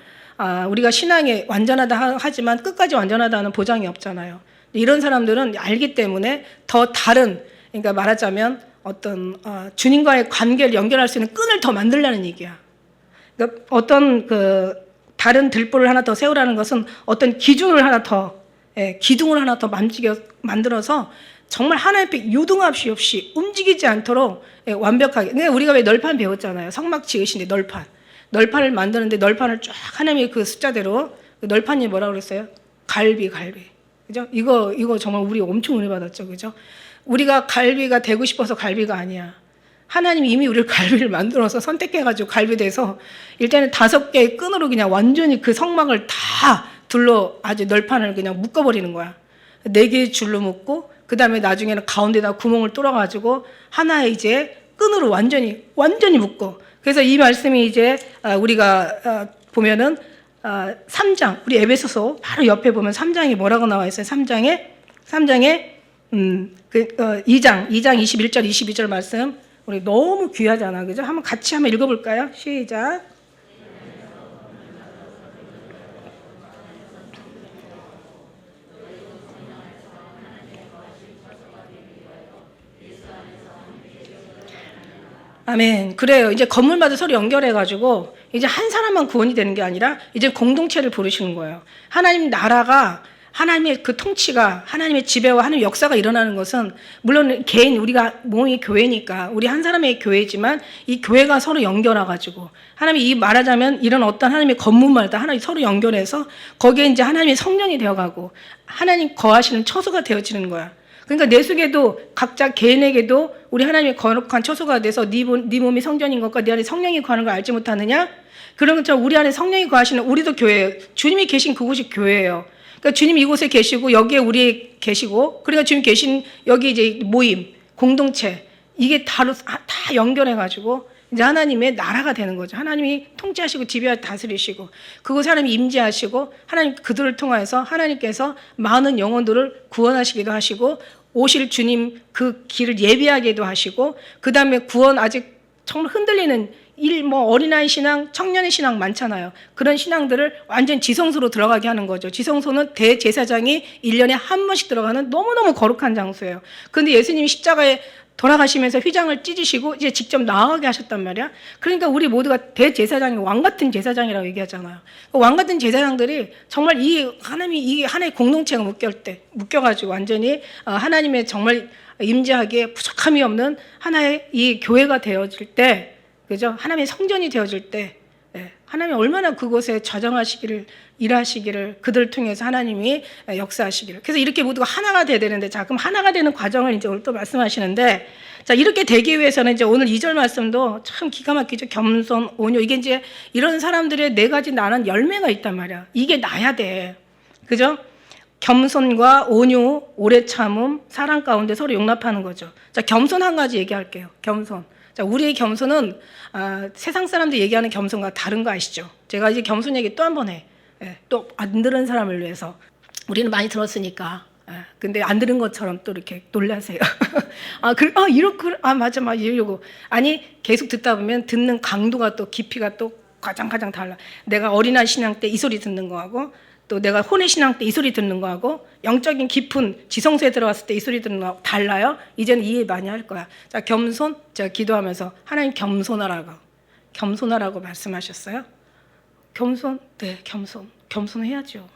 우리가 신앙에 완전하다 하지만 끝까지 완전하다는 보장이 없잖아요. 이런 사람들은 알기 때문에 더 다른, 그러니까 말하자면 어떤 주님과의 관계를 연결할 수 있는 끈을 더 만들라는 얘기야. 그러니까 어떤 그 다른 들불을 하나 더 세우라는 것은 어떤 기준을 하나 더, 기둥을 하나 더 만들어서 정말 하나님께 유등함이 없이 움직이지 않도록 완벽하게. 그러니까 우리가 왜 널판 배웠잖아요. 성막 지으신데 널판을 만드는데 널판을 쫙 하나님의 그 숫자대로, 그 널판이 뭐라고 그랬어요? 갈비. 그죠? 이거 정말 우리 엄청 은혜 받았죠. 그죠? 우리가 갈비가 되고 싶어서 갈비가 아니야. 하나님이 이미 우리를 갈비를 만들어서 선택해가지고 갈비 돼서 일단은 5개의 끈으로 그냥 완전히 그 성막을 다 둘러 아주 널판을 그냥 묶어버리는 거야. 4개의 줄로 묶고 그 다음에 나중에는 가운데다 구멍을 뚫어가지고 하나의 이제 끈으로 완전히 묶고. 그래서 이 말씀이 이제 우리가 보면은 3장, 우리 에베소서 바로 옆에 보면 3장에 뭐라고 나와 있어요? 3장에 2장 21절 22절 말씀 우리 너무 귀하잖아, 그죠? 한번 같이 한번 읽어볼까요? 시작. 아멘. 그래요. 이제 건물마다 서로 연결해가지고 이제 한 사람만 구원이 되는 게 아니라 이제 공동체를 부르시는 거예요. 하나님 나라가, 하나님의 그 통치가, 하나님의 지배와 하나님의 역사가 일어나는 것은 물론 개인, 우리가 몸이 교회니까 우리 한 사람의 교회지만 이 교회가 서로 연결해가지고 하나님이, 이 말하자면 이런 어떤 하나님의 건물마다 하나님 서로 연결해서 거기에 이제 하나님의 성령이 되어가고 하나님 거하시는 처소가 되어지는 거야. 그러니까 내 속에도 각자 개인에게도 우리 하나님의 거룩한 처소가 돼서 네 몸이 성전인 것과 네 안에 성령이 거하는 걸 알지 못하느냐? 그런 것처럼 우리 안에 성령이 거하시는 우리도 교회예요. 주님이 계신 그곳이 교회예요. 그러니까 주님 이곳에 계시고 여기에 우리 계시고, 그러니까 주님 계신 여기 이제 모임, 공동체, 이게 다 연결해가지고 이제 하나님의 나라가 되는 거죠. 하나님이 통치하시고 지배하시고 다스리시고 그곳에 하나님이 임재하시고 하나님 그들을 통해서 하나님께서 많은 영혼들을 구원하시기도 하시고 오실 주님 그 길을 예비하기도 하시고, 그 다음에 구원 아직 정말 흔들리는 어린아이 신앙, 청년의 신앙 많잖아요. 그런 신앙들을 완전 지성소로 들어가게 하는 거죠. 지성소는 대제사장이 1년에 한 번씩 들어가는 너무너무 거룩한 장소예요. 그런데 예수님이 십자가에 돌아가시면서 휘장을 찢으시고 이제 직접 나아가게 하셨단 말이야. 그러니까 우리 모두가 대제사장이 왕 같은 제사장이라고 얘기하잖아요. 왕 같은 제사장들이 정말 이 하나의 공동체가 묶여가지고 완전히 하나님의 정말 임재하기에 부족함이 없는 하나의 이 교회가 되어질 때, 그죠? 하나님의 성전이 되어질 때 하나님이 얼마나 그곳에 좌정하시기를, 일하시기를, 그들을 통해서 하나님이 역사하시기를. 그래서 이렇게 모두가 하나가 돼야 되는데, 자, 그럼 하나가 되는 과정을 이제 오늘 또 말씀하시는데, 자, 이렇게 되기 위해서는 이제 오늘 2절 말씀도 참 기가 막히죠. 겸손, 온유. 이게 이제 이런 사람들의 4가지 나는 열매가 있단 말이야. 이게 나야 돼. 그죠? 겸손과 온유, 오래 참음, 사랑 가운데 서로 용납하는 거죠. 자, 겸손 한 가지 얘기할게요. 겸손. 자, 우리의 겸손은 세상 사람들 얘기하는 겸손과 다른 거 아시죠? 제가 이제 겸손 얘기 또 한 번 해. 또 안 들은 사람을 위해서. 우리는 많이 들었으니까. 근데 안 들은 것처럼 또 이렇게 놀라세요. 맞아, 이러고. 아니, 계속 듣다 보면 듣는 강도가 또 깊이가 또 가장 달라. 내가 어린아이 신앙 때 이 소리 듣는 거하고, 또 내가 혼의 신앙 때 이 소리 듣는 거하고, 영적인 깊은 지성소에 들어갔을 때 이 소리 듣는 거하고 달라요. 이제는 이해 많이 할 거야. 자, 겸손. 제가 기도하면서 하나님 겸손하라고 말씀하셨어요. 겸손. 네, 겸손해야죠.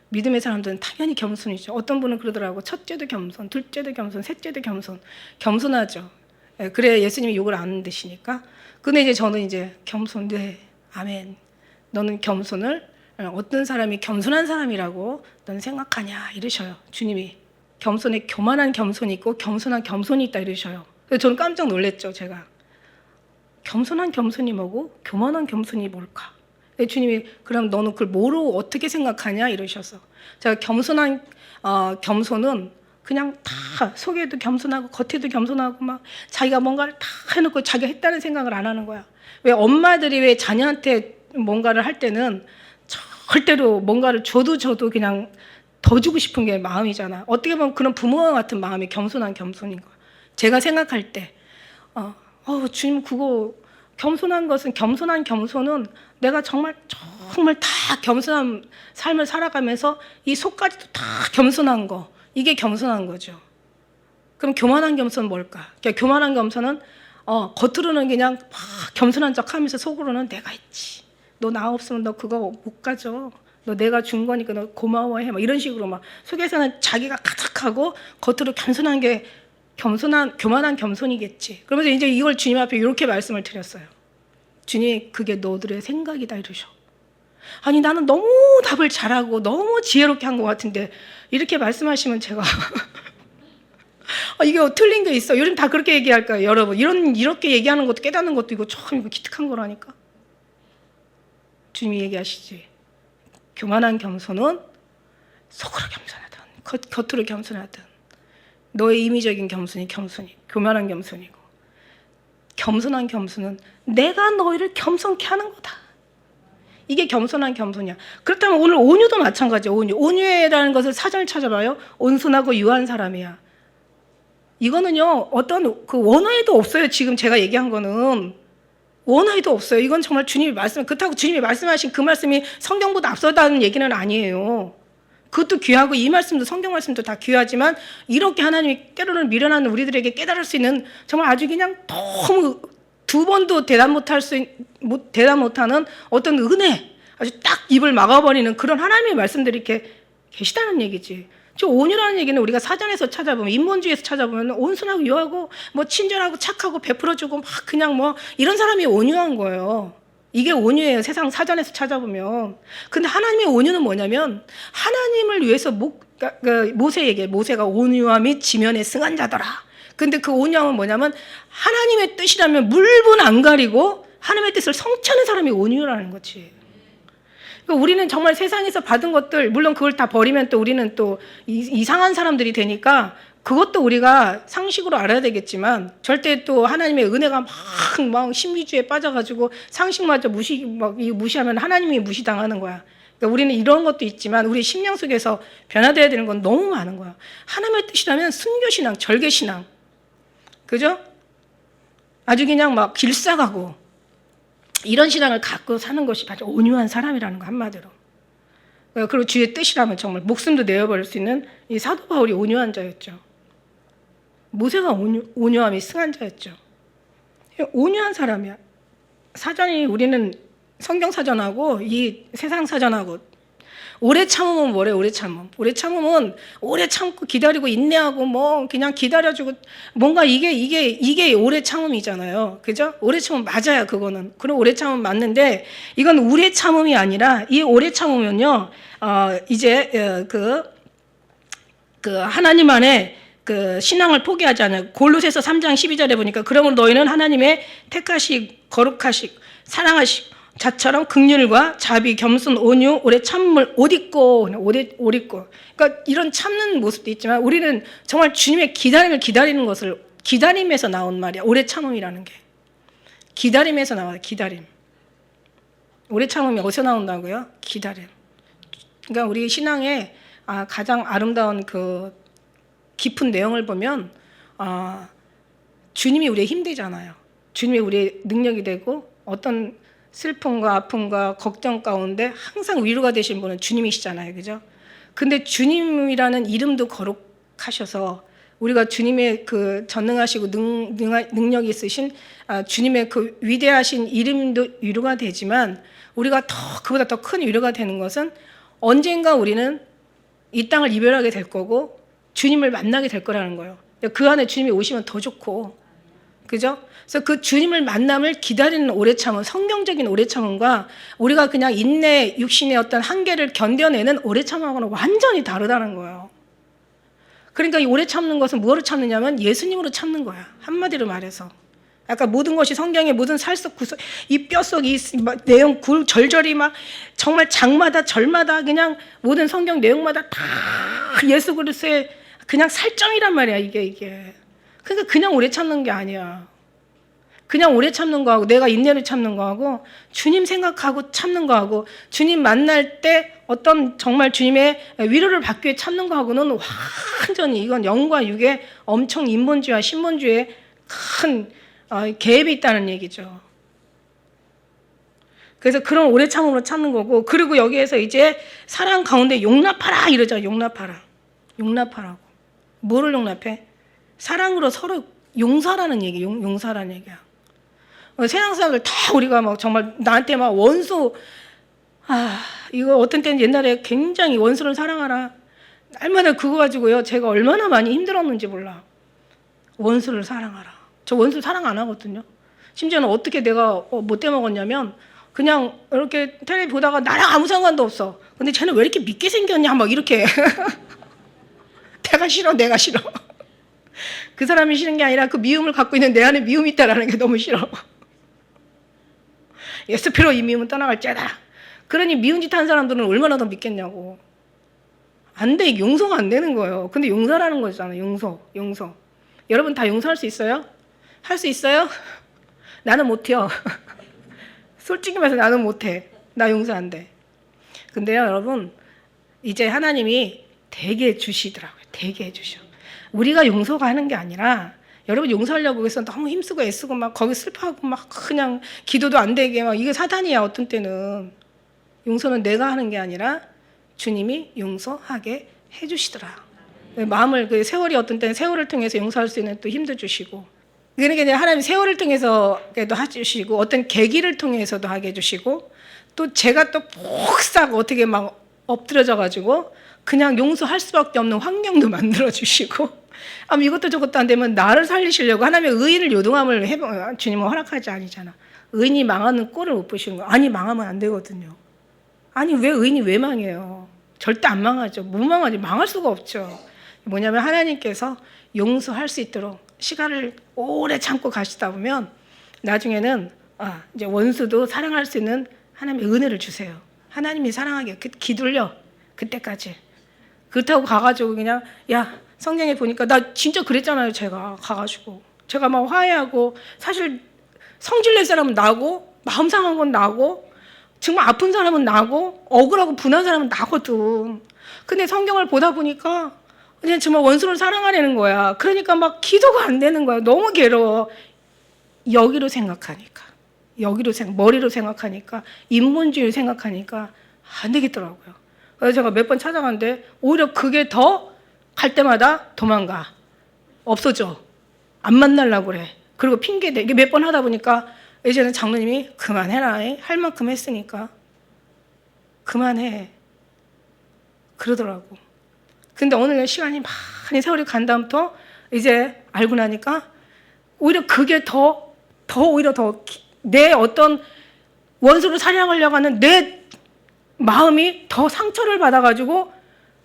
믿음의 사람들은 당연히 겸손이죠. 어떤 분은 그러더라고. 첫째도 겸손, 둘째도 겸손, 셋째도 겸손하죠. 그래야 예수님이 욕을 안 드시니까. 근데 이제 저는 이제 겸손. 네, 아멘. 너는 겸손을 어떤 사람이 겸손한 사람이라고 너는 생각하냐 이러셔요. 주님이. 겸손에 교만한 겸손이 있고 겸손한 겸손이 있다 이러셔요. 그래서 저는 깜짝 놀랐죠. 제가. 겸손한 겸손이 뭐고 교만한 겸손이 뭘까? 주님이 그럼 너는 그걸 뭐로 어떻게 생각하냐 이러셔서. 제가 겸손한 겸손은 그냥 다 속에도 겸손하고 겉에도 겸손하고 막 자기가 뭔가를 다 해놓고 자기가 했다는 생각을 안 하는 거야. 왜 엄마들이 왜 자녀한테 뭔가를 할 때는 절대로 뭔가를 줘도 그냥 더 주고 싶은 게 마음이잖아. 어떻게 보면 그런 부모와 같은 마음이 겸손한 겸손인 거야. 제가 생각할 때 주님 그거 겸손한 겸손은 내가 정말 다 겸손한 삶을 살아가면서 이 속까지도 다 겸손한 거, 이게 겸손한 거죠. 그럼 교만한 겸손은 뭘까? 그러니까 교만한 겸손은 겉으로는 그냥 막 겸손한 척하면서 속으로는 내가 있지. 너 나 없으면 너 그거 못 가져. 너 내가 준 거니까 너 고마워해. 막 이런 식으로 막 속에서는 자기가 가득하고 겉으로 겸손한 게 교만한 겸손이겠지. 그러면서 이제 이걸 주님 앞에 이렇게 말씀을 드렸어요. 주님, 그게 너들의 생각이다 이러셔. 아니 나는 너무 답을 잘하고 너무 지혜롭게 한 것 같은데 이렇게 말씀하시면 제가 이게 틀린 게 있어. 요즘 다 그렇게 얘기할까요, 여러분? 이렇게 얘기하는 것도 깨닫는 것도 이거 이거 기특한 거라니까. 주님이 얘기하시지. 교만한 겸손은 속으로 겸손하든 겉으로 겸손하든 너의 임의적인 겸손이 교만한 겸손이고, 겸손한 겸손은 내가 너희를 겸손케 하는 거다. 이게 겸손한 겸손이야. 그렇다면 오늘 온유도 마찬가지야. 온유라는 것을 사전을 찾아봐요. 온순하고 유한 사람이야. 이거는요 어떤 그 원어에도 없어요. 지금 제가 얘기한 거는 원어에도 없어요. 이건 정말 주님이 그렇다고 주님이 말씀하신 그 말씀이 성경보다 앞서다는 얘기는 아니에요. 그것도 귀하고 이 말씀도 성경 말씀도 다 귀하지만 이렇게 하나님이 때로는 미련한 우리들에게 깨달을 수 있는 정말 아주 그냥 너무 두 번도 대답 못하는 어떤 은혜, 아주 딱 입을 막아버리는 그런 하나님의 말씀들이 이렇게 계시다는 얘기지. 저 온유라는 얘기는 우리가 사전에서 찾아보면, 인본주의에서 찾아보면 온순하고 유하고 뭐 친절하고 착하고 베풀어주고 막 그냥 뭐 이런 사람이 온유한 거예요. 이게 온유예요. 세상 사전에서 찾아보면. 근데 하나님의 온유는 뭐냐면 하나님을 위해서 모세가 온유함이 지면에 승한 자더라. 근데 그 온유함은 뭐냐면 하나님의 뜻이라면 물분 안 가리고 하나님의 뜻을 성취하는 사람이 온유라는 거지. 그러니까 우리는 정말 세상에서 받은 것들, 물론 그걸 다 버리면 또 우리는 또 이상한 사람들이 되니까 그것도 우리가 상식으로 알아야 되겠지만 절대 또 하나님의 은혜가 막 신비주의에 빠져가지고 상식마저 무시하면 하나님이 무시당하는 거야. 그러니까 우리는 이런 것도 있지만 우리 심령 속에서 변화되어야 되는 건 너무 많은 거야. 하나님의 뜻이라면 순교신앙, 절개신앙, 그죠? 아주 그냥 막 길싸가고 이런 신앙을 갖고 사는 것이 아주 온유한 사람이라는 거, 한마디로. 그리고 주의 뜻이라면 정말 목숨도 내어버릴 수 있는 이 사도 바울이 온유한 자였죠. 모세가 온유함이 승한 자였죠. 온유한 사람이야. 사전이 우리는 성경 사전하고 이 세상 사전하고 오래 참으면 뭐래? 오래 참음. 오래 참으면 오래 참고 기다리고 인내하고 뭐 그냥 기다려주고 뭔가 이게 오래 참음이잖아요. 그죠? 오래 참음 맞아요. 그거는. 그럼 오래 참음 맞는데 이건 오래 참음이 아니라 이 오래 참으면요. 이제 그 하나님 안에 그 신앙을 포기하지 않아요. 골로새서 3장 12절에 보니까 그러므로 너희는 하나님의 택하시 거룩하시 사랑하시 자처럼 긍휼과 자비, 겸손, 온유, 오래 참음을 옷 입고 옷 입고. 그러니까 이런 참는 모습도 있지만 우리는 정말 주님의 기다림을 기다리는 것을 기다림에서 나온 말이야. 오래 참음이라는 게 기다림에서 나와요. 기다림. 오래 참음이 어디서 나온다고요? 기다림. 그러니까 우리 신앙의 가장 아름다운 그 깊은 내용을 보면 주님이 우리의 힘 되잖아요. 주님이 우리의 능력이 되고 어떤 슬픔과 아픔과 걱정 가운데 항상 위로가 되신 분은 주님이시잖아요. 그죠? 근데 주님이라는 이름도 거룩하셔서 우리가 주님의 그 전능하시고 능력이 있으신 주님의 그 위대하신 이름도 위로가 되지만 우리가 그보다 더 큰 위로가 되는 것은 언젠가 우리는 이 땅을 이별하게 될 거고 주님을 만나게 될 거라는 거예요. 그 안에 주님이 오시면 더 좋고, 그죠? 그래서 그 주님을 만남을 기다리는 오래 참음, 성경적인 오래 참음과 우리가 그냥 인내, 육신의 어떤 한계를 견뎌내는 오래 참음하고는 완전히 다르다는 거예요. 그러니까 이 오래 참는 것은 무엇으로 참느냐면 예수님으로 참는 거야. 한마디로 말해서. 아까 모든 것이 성경의 모든 살속 구석, 이 뼛속, 이 내용 절절히 막 정말 장마다 절마다 그냥 모든 성경 내용마다 다 예수 그리스도의 그냥 살점이란 말이야, 이게. 그러니까 그냥 오래 참는 게 아니야. 그냥 오래 참는 거하고 내가 인내를 참는 거하고 주님 생각하고 참는 거하고 주님 만날 때 어떤 정말 주님의 위로를 받기 위해 참는 거하고는 완전히 이건 영과 육의 엄청 인본주의와 신본주의의 큰 갭이 있다는 얘기죠. 그래서 그런 오래 참음으로 참는 거고, 그리고 여기에서 이제 사랑 가운데 용납하라 이러죠. 용납하라고. 뭐를 용납해? 사랑으로 서로 용서라는 얘기, 용서라는 얘기야. 세상 사람들 다 우리가 막 정말 나한테 막 원수, 이거 어떤 때는 옛날에 굉장히 원수를 사랑하라. 날마다 그거 가지고요. 제가 얼마나 많이 힘들었는지 몰라. 원수를 사랑하라. 저 원수 사랑 안 하거든요. 심지어는 어떻게 내가 못돼 먹었냐면 그냥 이렇게 텔레비 보다가 나랑 아무 상관도 없어. 근데 쟤는 왜 이렇게 믿게 생겼냐 막 이렇게. 내가 싫어. 그 사람이 싫은 게 아니라 그 미움을 갖고 있는 내 안에 미움이 있다라는 게 너무 싫어. 예수피로 이 미움은 떠나갈지어다. 그러니 미운 짓 한 사람들은 얼마나 더 믿겠냐고. 안 돼. 용서가 안 되는 거예요. 근데 용서라는 거잖아요. 용서. 여러분 다 용서할 수 있어요? 할 수 있어요? 나는 못해요. 솔직히 말해서 나는 못해. 나 용서 안 돼. 근데요, 여러분, 이제 하나님이 되게 해주시더라고요. 되게 해주셔. 우리가 용서가 하는 게 아니라, 여러분 용서하려고 해서 너무 힘쓰고 애쓰고 막 거기 슬퍼하고 막 그냥 기도도 안 되게 막 이게 사단이야, 어떤 때는. 용서는 내가 하는 게 아니라 주님이 용서하게 해주시더라. 마음을, 그 세월이 어떤 때는 세월을 통해서 용서할 수 있는 또 힘도 주시고, 그러니까 하나님 세월을 통해서도 해주시고 어떤 계기를 통해서도 하게 해주시고 또 제가 또 폭삭 어떻게 막 엎드려져 가지고 그냥 용서할 수밖에 없는 환경도 만들어 주시고 이것도 저것도 안 되면 나를 살리시려고 하나님의 의인을 요동함을 주님은 허락하지 아니잖아. 의인이 망하는 꼴을 못 보시는 거야. 아니 망하면 안 되거든요. 아니 왜 의인이 왜 망해요? 절대 안 망하죠. 못 망하지. 망할 수가 없죠. 뭐냐면 하나님께서 용서할 수 있도록 시간을 오래 참고 가시다 보면 나중에는 이제 원수도 사랑할 수 있는 하나님의 은혜를 주세요. 하나님이 사랑하게 기둘려 그때까지. 그렇다고 가가지고 그냥 성경에 보니까 나 진짜 그랬잖아요. 제가 가가지고 제가 막 화해하고 사실 성질낼 사람은 나고 마음 상한 건 나고 정말 아픈 사람은 나고 억울하고 분한 사람은 나거든. 근데 성경을 보다 보니까 그냥 정말 원수를 사랑하려는 거야. 그러니까 막 기도가 안 되는 거야. 너무 괴로워. 여기로 생각하니까. 머리로 생각하니까. 인본주의를 생각하니까 안 되겠더라고요. 그래서 제가 몇 번 찾아갔는데 오히려 그게 더 갈 때마다 도망가. 없어져. 안 만나려고 그래. 그리고 핑계대. 이게 몇 번 하다 보니까 예전에 장로님이 그만해라. 할 만큼 했으니까. 그만해. 그러더라고. 근데 어느 날 시간이 많이 세월이 간 다음부터 이제 알고 나니까 오히려 그게 오히려 더 내 어떤 원수를 사냥하려고 하는 내 마음이 더 상처를 받아가지고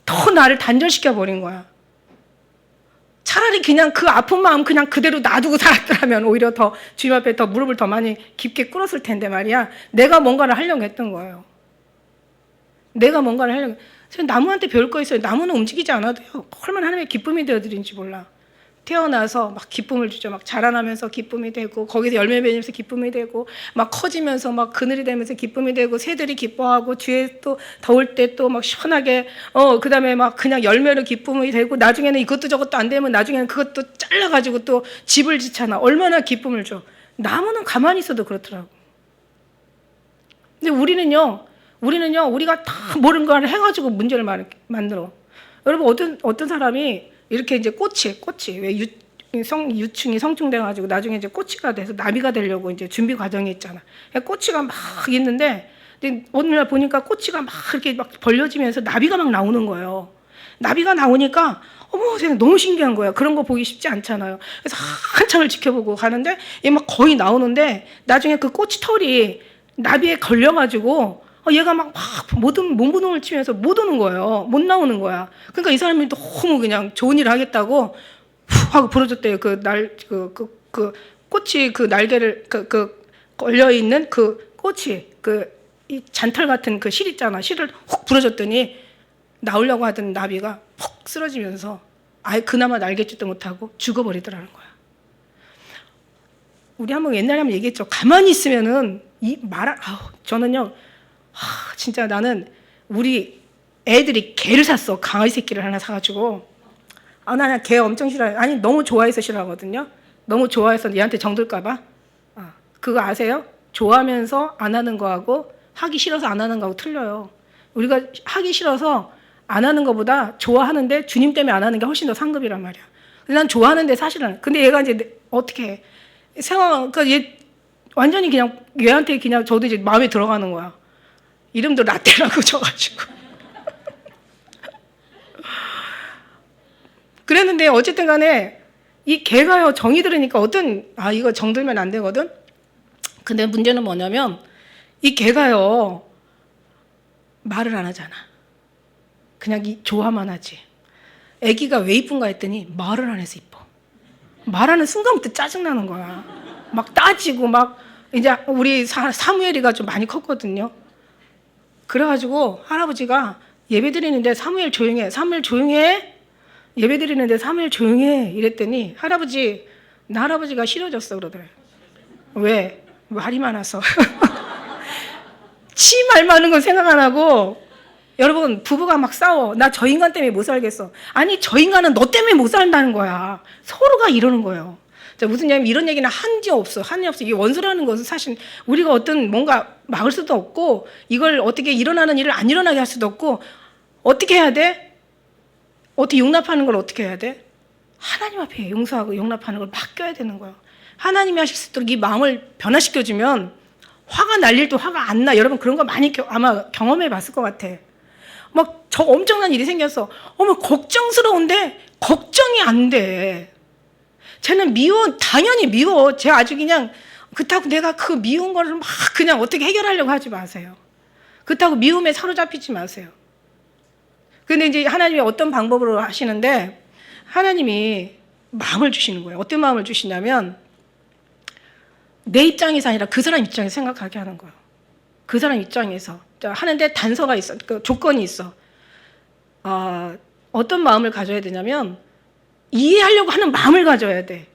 더 나를 단절시켜 버린 거야. 차라리 그냥 그 아픈 마음 그냥 그대로 놔두고 살았더라면 오히려 더 주님 앞에 더 무릎을 더 많이 깊게 꿇었을 텐데 말이야. 내가 뭔가를 하려고 했던 거예요. 내가 뭔가를 하려고. 나무한테 배울 거 있어요. 나무는 움직이지 않아도요. 얼마나 하나님의 기쁨이 되어드린지 몰라. 태어나서 막 기쁨을 주죠. 막 자라나면서 기쁨이 되고 거기서 열매 맺으면서 기쁨이 되고 막 커지면서 막 그늘이 되면서 기쁨이 되고 새들이 기뻐하고 뒤에 또 더울 때 또 막 시원하게 그다음에 막 그냥 열매로 기쁨이 되고 나중에는 이것도 저것도 안 되면 나중에는 그것도 잘라가지고 또 집을 짓잖아. 얼마나 기쁨을 줘. 나무는 가만히 있어도 그렇더라고. 근데 우리가 다 모르는 걸 해가지고 문제를 만들어. 여러분 어떤 사람이 이렇게 이제 꽃이 왜 유충이 성충돼가지고 나중에 이제 꼬치가 돼서 나비가 되려고 이제 준비 과정이 있잖아. 꼬치가 막 있는데 어느 날 보니까 꼬치가 막 이렇게 막 벌려지면서 나비가 막 나오는 거예요. 나비가 나오니까 세상에 너무 신기한 거야. 그런 거 보기 쉽지 않잖아요. 그래서 한참을 지켜보고 가는데 얘 막 거의 나오는데 나중에 그 꼬치 털이 나비에 걸려가지고 얘가 막 모든 몸부림을 치면서 못 오는 거예요. 못 나오는 거야. 그러니까 이 사람이 너무 그냥 좋은 일을 하겠다고 후 하고 부러졌대요. 그 꽃이 그 날개를 걸려 있는 그 꽃이 이 잔털 같은 그 실 있잖아. 실을 훅 부러졌더니 나오려고 하던 나비가 푹 쓰러지면서 아예 그나마 날개짓도 못하고 죽어버리더라는 거야. 우리 옛날에 한번 얘기했죠. 가만히 있으면은 저는요. 진짜 나는 우리 애들이 개를 샀어. 강아지 새끼를 하나 사가지고. 나는 개 엄청 싫어해. 아니 너무 좋아해서 싫어하거든요. 너무 좋아해서 얘한테 정들까봐. 그거 아세요? 좋아하면서 안 하는 거하고 하기 싫어서 안 하는 거하고 틀려요. 우리가 하기 싫어서 안 하는 것보다 좋아하는데 주님 때문에 안 하는 게 훨씬 더 상급이란 말이야. 난 좋아하는데 사실은. 근데 얘가 이제 어떻게 해? 그러니까 얘 완전히 그냥 얘한테 그냥 저도 이제 마음에 들어가는 거야. 이름도 라떼라고 줘가지고. 그랬는데 어쨌든 간에 이 개가요 정이 들으니까 이거 정들면 안 되거든. 근데 문제는 뭐냐면 이 개가요 말을 안 하잖아. 그냥 좋아만 하지. 애기가 왜 이쁜가 했더니 말을 안 해서 이뻐. 말하는 순간부터 짜증나는 거야. 막 따지고 막 이제 우리 사무엘이가 좀 많이 컸거든요. 그래가지고 할아버지가 예배 드리는데 사무엘 조용해. 사무엘 조용해. 예배 드리는데 사무엘 조용해. 이랬더니 나 할아버지가 싫어졌어 그러더래. 왜? 말이 많아서. 지 말 많은 건 생각 안 하고 여러분 부부가 막 싸워. 나 저 인간 때문에 못 살겠어. 아니 저 인간은 너 때문에 못 산다는 거야. 서로가 이러는 거예요. 자, 무슨 얘기냐면 이런 얘기는 한이 없어. 이게 원수라는 것은 사실 우리가 어떤 뭔가 막을 수도 없고 이걸 어떻게 일어나는 일을 안 일어나게 할 수도 없고 어떻게 해야 돼? 어떻게 용납하는 걸 어떻게 해야 돼? 하나님 앞에 용서하고 용납하는 걸 맡겨야 되는 거예요. 하나님이 하실 수 있도록 이 마음을 변화시켜주면 화가 날 일도 화가 안 나. 여러분 그런 거 많이 아마 경험해 봤을 것 같아. 막 저 엄청난 일이 생겼어. 걱정스러운데 걱정이 안 돼. 쟤는 당연히 미워. 쟤 아주 그냥 그렇다고 내가 그 미운 거를 막 그냥 어떻게 해결하려고 하지 마세요. 그렇다고 미움에 사로잡히지 마세요. 근데 이제 하나님이 어떤 방법으로 하시는데 하나님이 마음을 주시는 거예요. 어떤 마음을 주시냐면 내 입장에서 아니라 그 사람 입장에서 생각하게 하는 거예요. 그 사람 입장에서 하는데 단서가 있어. 조건이 있어. 어떤 마음을 가져야 되냐면 이해하려고 하는 마음을 가져야 돼.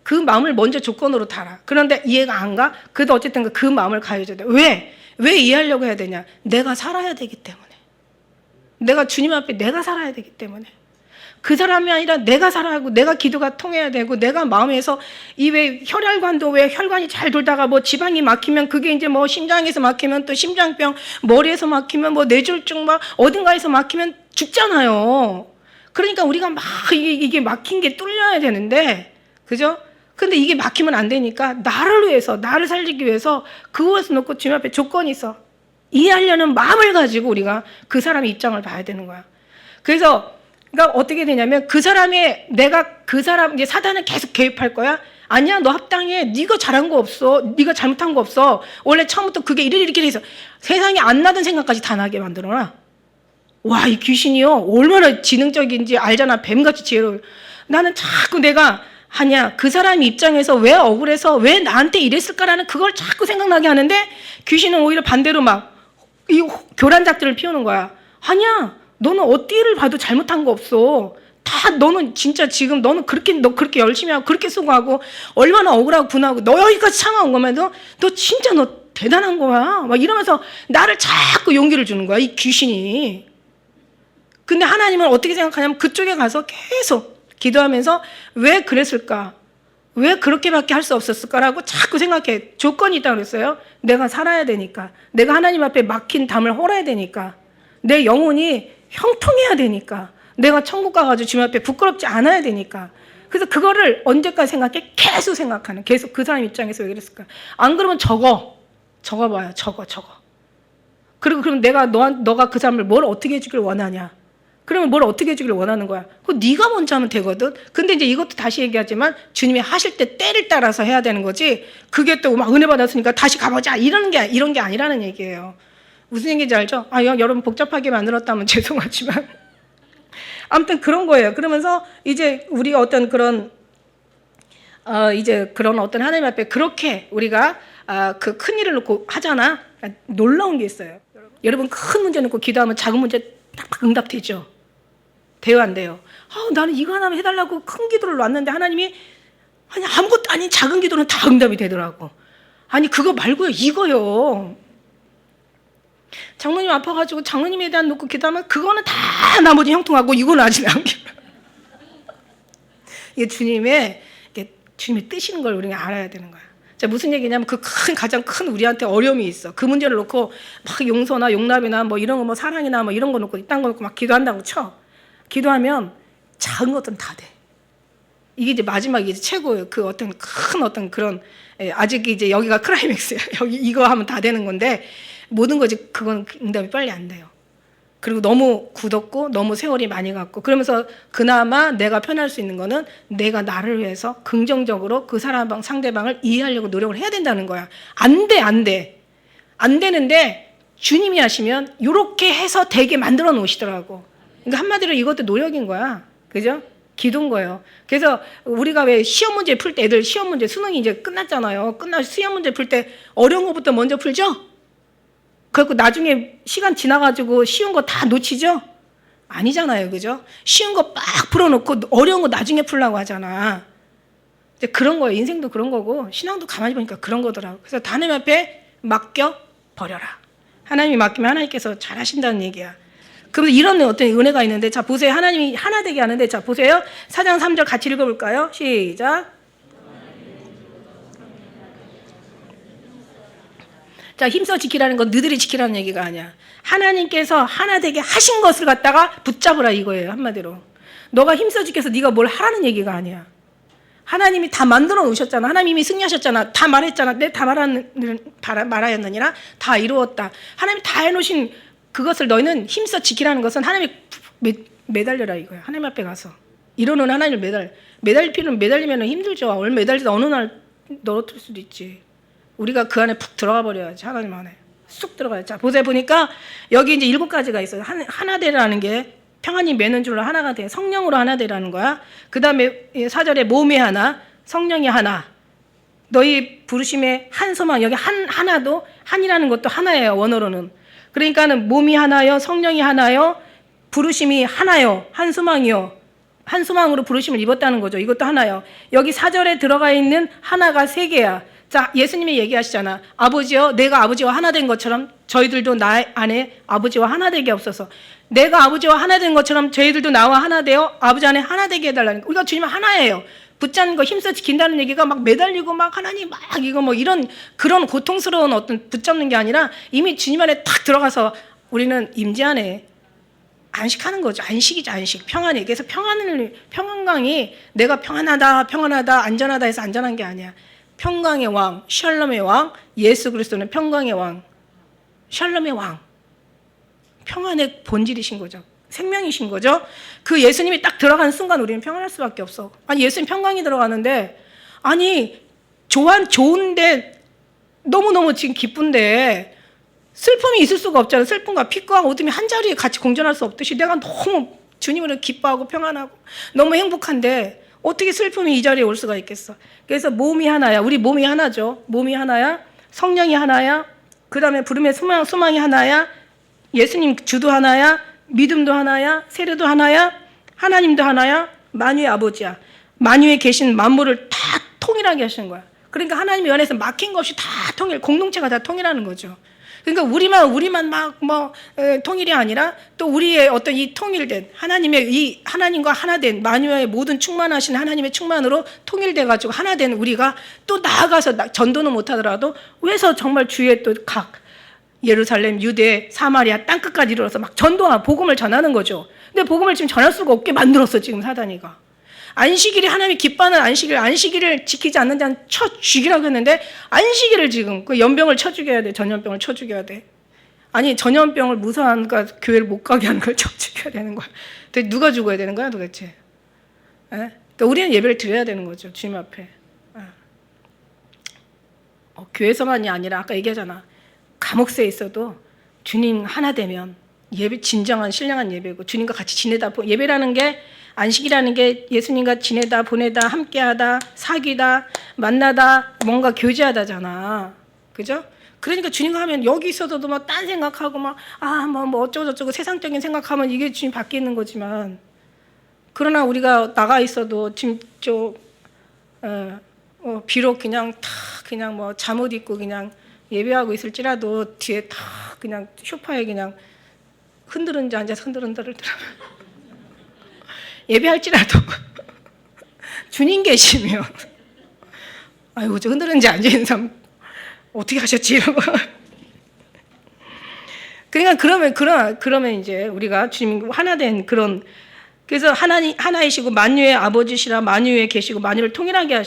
그 마음을 먼저 조건으로 달아. 그런데 이해가 안 가? 그래도 어쨌든 그 마음을 가져야 돼. 왜? 왜 이해하려고 해야 되냐? 내가 살아야 되기 때문에. 내가 주님 앞에 내가 살아야 되기 때문에. 그 사람이 아니라 내가 살아야 하고 내가 기도가 통해야 되고 내가 마음에서 왜 혈혈관도 왜 혈관이 잘 돌다가 지방이 막히면 그게 이제 심장에서 막히면 또 심장병, 머리에서 막히면 뇌졸중 어딘가에서 막히면 죽잖아요. 그러니까 우리가 막 이게 막힌 게 뚫려야 되는데, 그죠? 근데 이게 막히면 안 되니까 나를 위해서, 나를 살리기 위해서 그것을 놓고 주님 앞에 조건이 있어. 이해하려는 마음을 가지고 우리가 그 사람의 입장을 봐야 되는 거야. 그래서 그러니까 어떻게 되냐면 그 사람의 내가 그 사람 이제 사단은 계속 개입할 거야. 아니야, 너 합당해. 네가 잘한 거 없어. 네가 잘못한 거 없어. 원래 처음부터 그게 이렇게 돼서 세상에 안 나던 생각까지 다 나게 만들어놔. 와, 이 귀신이요 얼마나 지능적인지 알잖아. 뱀같이 지혜로워. 나는 자꾸 내가 하냐 그 사람 입장에서 왜 억울해서 왜 나한테 이랬을까라는 그걸 자꾸 생각나게 하는데 귀신은 오히려 반대로 막 이 교란작들을 피우는 거야. 아니야, 너는 어디를 봐도 잘못한 거 없어. 다 너는 진짜 지금 너는 너 그렇게 열심히 하고 그렇게 수고하고 얼마나 억울하고 분하고 너 여기까지 참아온 거면서 너 진짜 너 대단한 거야. 막 이러면서 나를 자꾸 용기를 주는 거야, 이 귀신이. 근데 하나님은 어떻게 생각하냐면 그쪽에 가서 계속 기도하면서 왜 그랬을까? 왜 그렇게밖에 할 수 없었을까라고 자꾸 생각해. 조건이 있다고 그랬어요. 내가 살아야 되니까. 내가 하나님 앞에 막힌 담을 헐어야 되니까. 내 영혼이 형통해야 되니까. 내가 천국 가가지고 주님 앞에 부끄럽지 않아야 되니까. 그래서 그거를 언제까지 생각해? 계속 생각하는. 계속 그 사람 입장에서 왜 그랬을까? 안 그러면 적어봐요. 적어. 그리고 그럼 너가 그 사람을 뭘 어떻게 해주길 원하냐? 그러면 뭘 어떻게 해주길 원하는 거야? 그거 네가 먼저 하면 되거든. 근데 이제 이것도 다시 얘기하지만 주님이 하실 때 때를 따라서 해야 되는 거지. 그게 또 막 은혜 받았으니까 다시 가보자 이런 게 아니라는 얘기예요. 무슨 얘기인지 알죠? 여러분 복잡하게 만들었다면 죄송하지만 아무튼 그런 거예요. 그러면서 이제 우리가 어떤 그런 이제 그런 어떤 하나님 앞에 그렇게 우리가 그 큰 일을 놓고 하잖아. 놀라운 게 있어요. 여러분 큰 문제 놓고 기도하면 작은 문제 딱 응답되죠. 돼요, 안 돼요? 나는 이거 하나만 해달라고 큰 기도를 놨는데 하나님이 아무것도 아닌 작은 기도는 다 응답이 되더라고. 아니 그거 말고요, 이거요. 장로님 아파가지고 장로님에 대한 놓고 기도하면 그거는 다 나머지 형통하고 이거는 아직 남겨. 이게 주님의 뜻인 걸 우리가 알아야 되는 거야. 자, 무슨 얘기냐면 가장 큰 우리한테 어려움이 있어. 그 문제를 놓고 막 용서나 용납이나 뭐 이런 거 뭐 사랑이나 뭐 이런 거 놓고 이딴 거 놓고 막 기도한다고 쳐. 기도하면 작은 것들은 다 돼. 이게 이제 마지막이 이제 최고예요. 그 어떤 큰 어떤 그런 아직 이제 여기가 클라이맥스야. 여기 이거 하면 다 되는 건데 모든 거지 그건 응답이 빨리 안 돼요. 그리고 너무 굳었고 너무 세월이 많이 갔고 그러면서 그나마 내가 편할 수 있는 거는 내가 나를 위해서 긍정적으로 그 상대방을 이해하려고 노력을 해야 된다는 거야. 안 되는데 주님이 하시면 이렇게 해서 되게 만들어 놓으시더라고. 그러니까 한마디로 이것도 노력인 거야. 그죠? 기도인 거예요. 그래서 우리가 왜 시험 문제 풀 때 애들 시험 문제 수능이 이제 끝났잖아요. 시험 문제 풀 때 어려운 것부터 먼저 풀죠? 그래갖고 나중에 시간 지나가지고 쉬운 거 다 놓치죠? 아니잖아요. 그죠? 쉬운 거 빡 풀어놓고 어려운 거 나중에 풀려고 하잖아. 이제 그런 거예요. 인생도 그런 거고 신앙도 가만히 보니까 그런 거더라고. 그래서 하나님 앞에 맡겨버려라. 하나님이 맡기면 하나님께서 잘하신다는 얘기야. 그러면 이런 어떤 은혜가 있는데 자 보세요. 하나님이 하나 되게 하는데 자 보세요. 4장 3절 같이 읽어볼까요? 시작. 자, 힘써 지키라는 건 너희들이 지키라는 얘기가 아니야. 하나님께서 하나 되게 하신 것을 갖다가 붙잡으라 이거예요. 한마디로. 너가 힘써 지켜서 네가 뭘 하라는 얘기가 아니야. 하나님이 다 만들어 놓으셨잖아. 하나님이 승리하셨잖아. 다 말했잖아. 내 다 말하였느니라 다 이루었다. 하나님이 다 해놓으신 그것을 너희는 힘써 지키라는 것은 하나님이 매달려라 이거야. 하나님 앞에 가서 이러는 하나님을 매달릴 필요는 매달리면 힘들죠. 얼마 매달리다 어느 날 떨어뜨릴 수도 있지. 우리가 그 안에 푹 들어가 버려야지. 하나님 안에 쑥 들어가야지. 자, 보니까 여기 이제 7가지가 있어요. 하나 되라는 게 평안히 매는 줄로 하나가 돼. 성령으로 하나 되라는 거야. 그 다음에 4절에 몸이 하나, 성령이 하나. 너희 부르심의 한 소망. 여기 하나도 한이라는 것도 하나예요. 원어로는. 그러니까는 몸이 하나요, 성령이 하나요, 부르심이 하나요, 한 소망이요. 한 소망으로 부르심을 입었다는 거죠. 이것도 하나요. 여기 4절에 들어가 있는 하나가 3개야. 자, 예수님이 얘기하시잖아. 아버지여, 내가 아버지와 하나 된 것처럼 저희들도 나 안에 아버지와 하나 되게 없어서. 내가 아버지와 하나 된 것처럼 저희들도 나와 하나 되어 아버지 안에 하나 되게 해달라는 거. 우리가 주님은 하나예요. 붙잡는 거 힘써 지킨다는 얘기가 막 매달리고 막 하나님 막 이거 뭐 이런 그런 고통스러운 어떤 붙잡는 게 아니라 이미 주님 안에 탁 들어가서 우리는 임재 안에 안식하는 거죠. 안식이죠. 안식. 평안이. 그래서 평안강이 내가 평안하다 안전하다 해서 안전한 게 아니야. 평강의 왕, 샬롬의 왕, 예수 그리스도는 평강의 왕, 샬롬의 왕, 평안의 본질이신 거죠. 생명이신 거죠. 그 예수님이 딱 들어가는 순간 우리는 평안할 수밖에 없어. 아니 예수님 평강이 들어가는데 아니 좋은데 너무너무 지금 기쁜데 슬픔이 있을 수가 없잖아. 슬픔과 빛과 어둠이 한 자리에 같이 공존할 수 없듯이 내가 너무 주님을 기뻐하고 평안하고 너무 행복한데 어떻게 슬픔이 이 자리에 올 수가 있겠어. 그래서 몸이 하나야. 우리 몸이 하나죠. 몸이 하나야. 성령이 하나야. 그 다음에 부름의 소망이 하나야. 예수님 주도 하나야. 믿음도 하나야. 세례도 하나야. 하나님도 하나야. 만유의 아버지야. 만유에 계신 만물을 다 통일하게 하시는 거야. 그러니까 하나님의 연에서 막힌 것 없이 다 통일, 공동체가 다 통일하는 거죠. 그러니까 우리만 막 통일이 아니라 또 우리의 어떤 이 통일된 하나님의 이 하나님과 하나된 만유의 모든 충만하신 하나님의 충만으로 통일돼 가지고 하나된 우리가 또 나아가서 전도는 못하더라도 위에서 정말 주의 또 각 예루살렘, 유대, 사마리아 땅끝까지 이르러서 막 전도와 복음을 전하는 거죠. 근데 복음을 지금 전할 수가 없게 만들었어 지금 사단이가. 안식일이 하나님이 기뻐하는 안식일을 지키지 않는 자는 쳐 죽이라고 했는데 안식일을 지금 그 연병을 쳐 죽여야 돼. 전염병을 쳐 죽여야 돼. 아니 전염병을 무서워하니까 교회를 못 가게 하는 걸 쳐 죽여야 되는 거야. 근데 누가 죽어야 되는 거야 도대체? 에? 그러니까 우리는 예배를 드려야 되는 거죠 주님 앞에. 교회에서만이 아니라 아까 얘기하잖아. 감옥새에 있어도 주님 하나 되면 예배 진정한 신령한 예배고 주님과 같이 지내다 예배라는 게 안식이라는 게 예수님과 지내다 보내다 함께하다 사귀다 만나다 뭔가 교제하다잖아. 그죠? 그러니까 주님과 하면 여기 있어도 막 딴 생각하고 막 뭐 어쩌고저쩌고 세상적인 생각하면 이게 주님 밖에 있는 거지만 그러나 우리가 나가 있어도 지금 비록 그냥 뭐 잠옷 입고 그냥 예배하고 있을지라도 뒤에 다 그냥 소파에 그냥 흔들흔들 앉아서 흔들흔들을 예배할지라도 주님 계시면 아이고 저 흔들흔들 앉아있는 사람 어떻게 하셨지 이러고 그러니까 그러면 이제 우리가 주님 하나된 그런 그래서 하나이시고 만유의 아버지시라 만유에 계시고 만유를 통일하게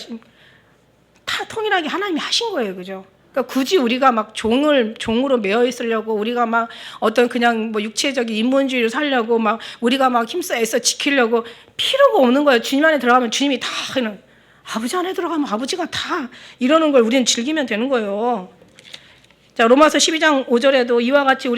다 통일하게 하나님이 하신 거예요. 그죠? 그러니까 굳이 우리가 막 종으로 매여 있으려고 우리가 막 어떤 그냥 뭐 육체적인 인본주의를 살려고 막 우리가 막 힘써 애써 지키려고 필요가 없는 거예요. 주님 안에 들어가면 주님이 다 그냥 아버지 안에 들어가면 아버지가 다 이러는 걸 우리는 즐기면 되는 거예요. 자, 로마서 12장 5절에도 이와 같이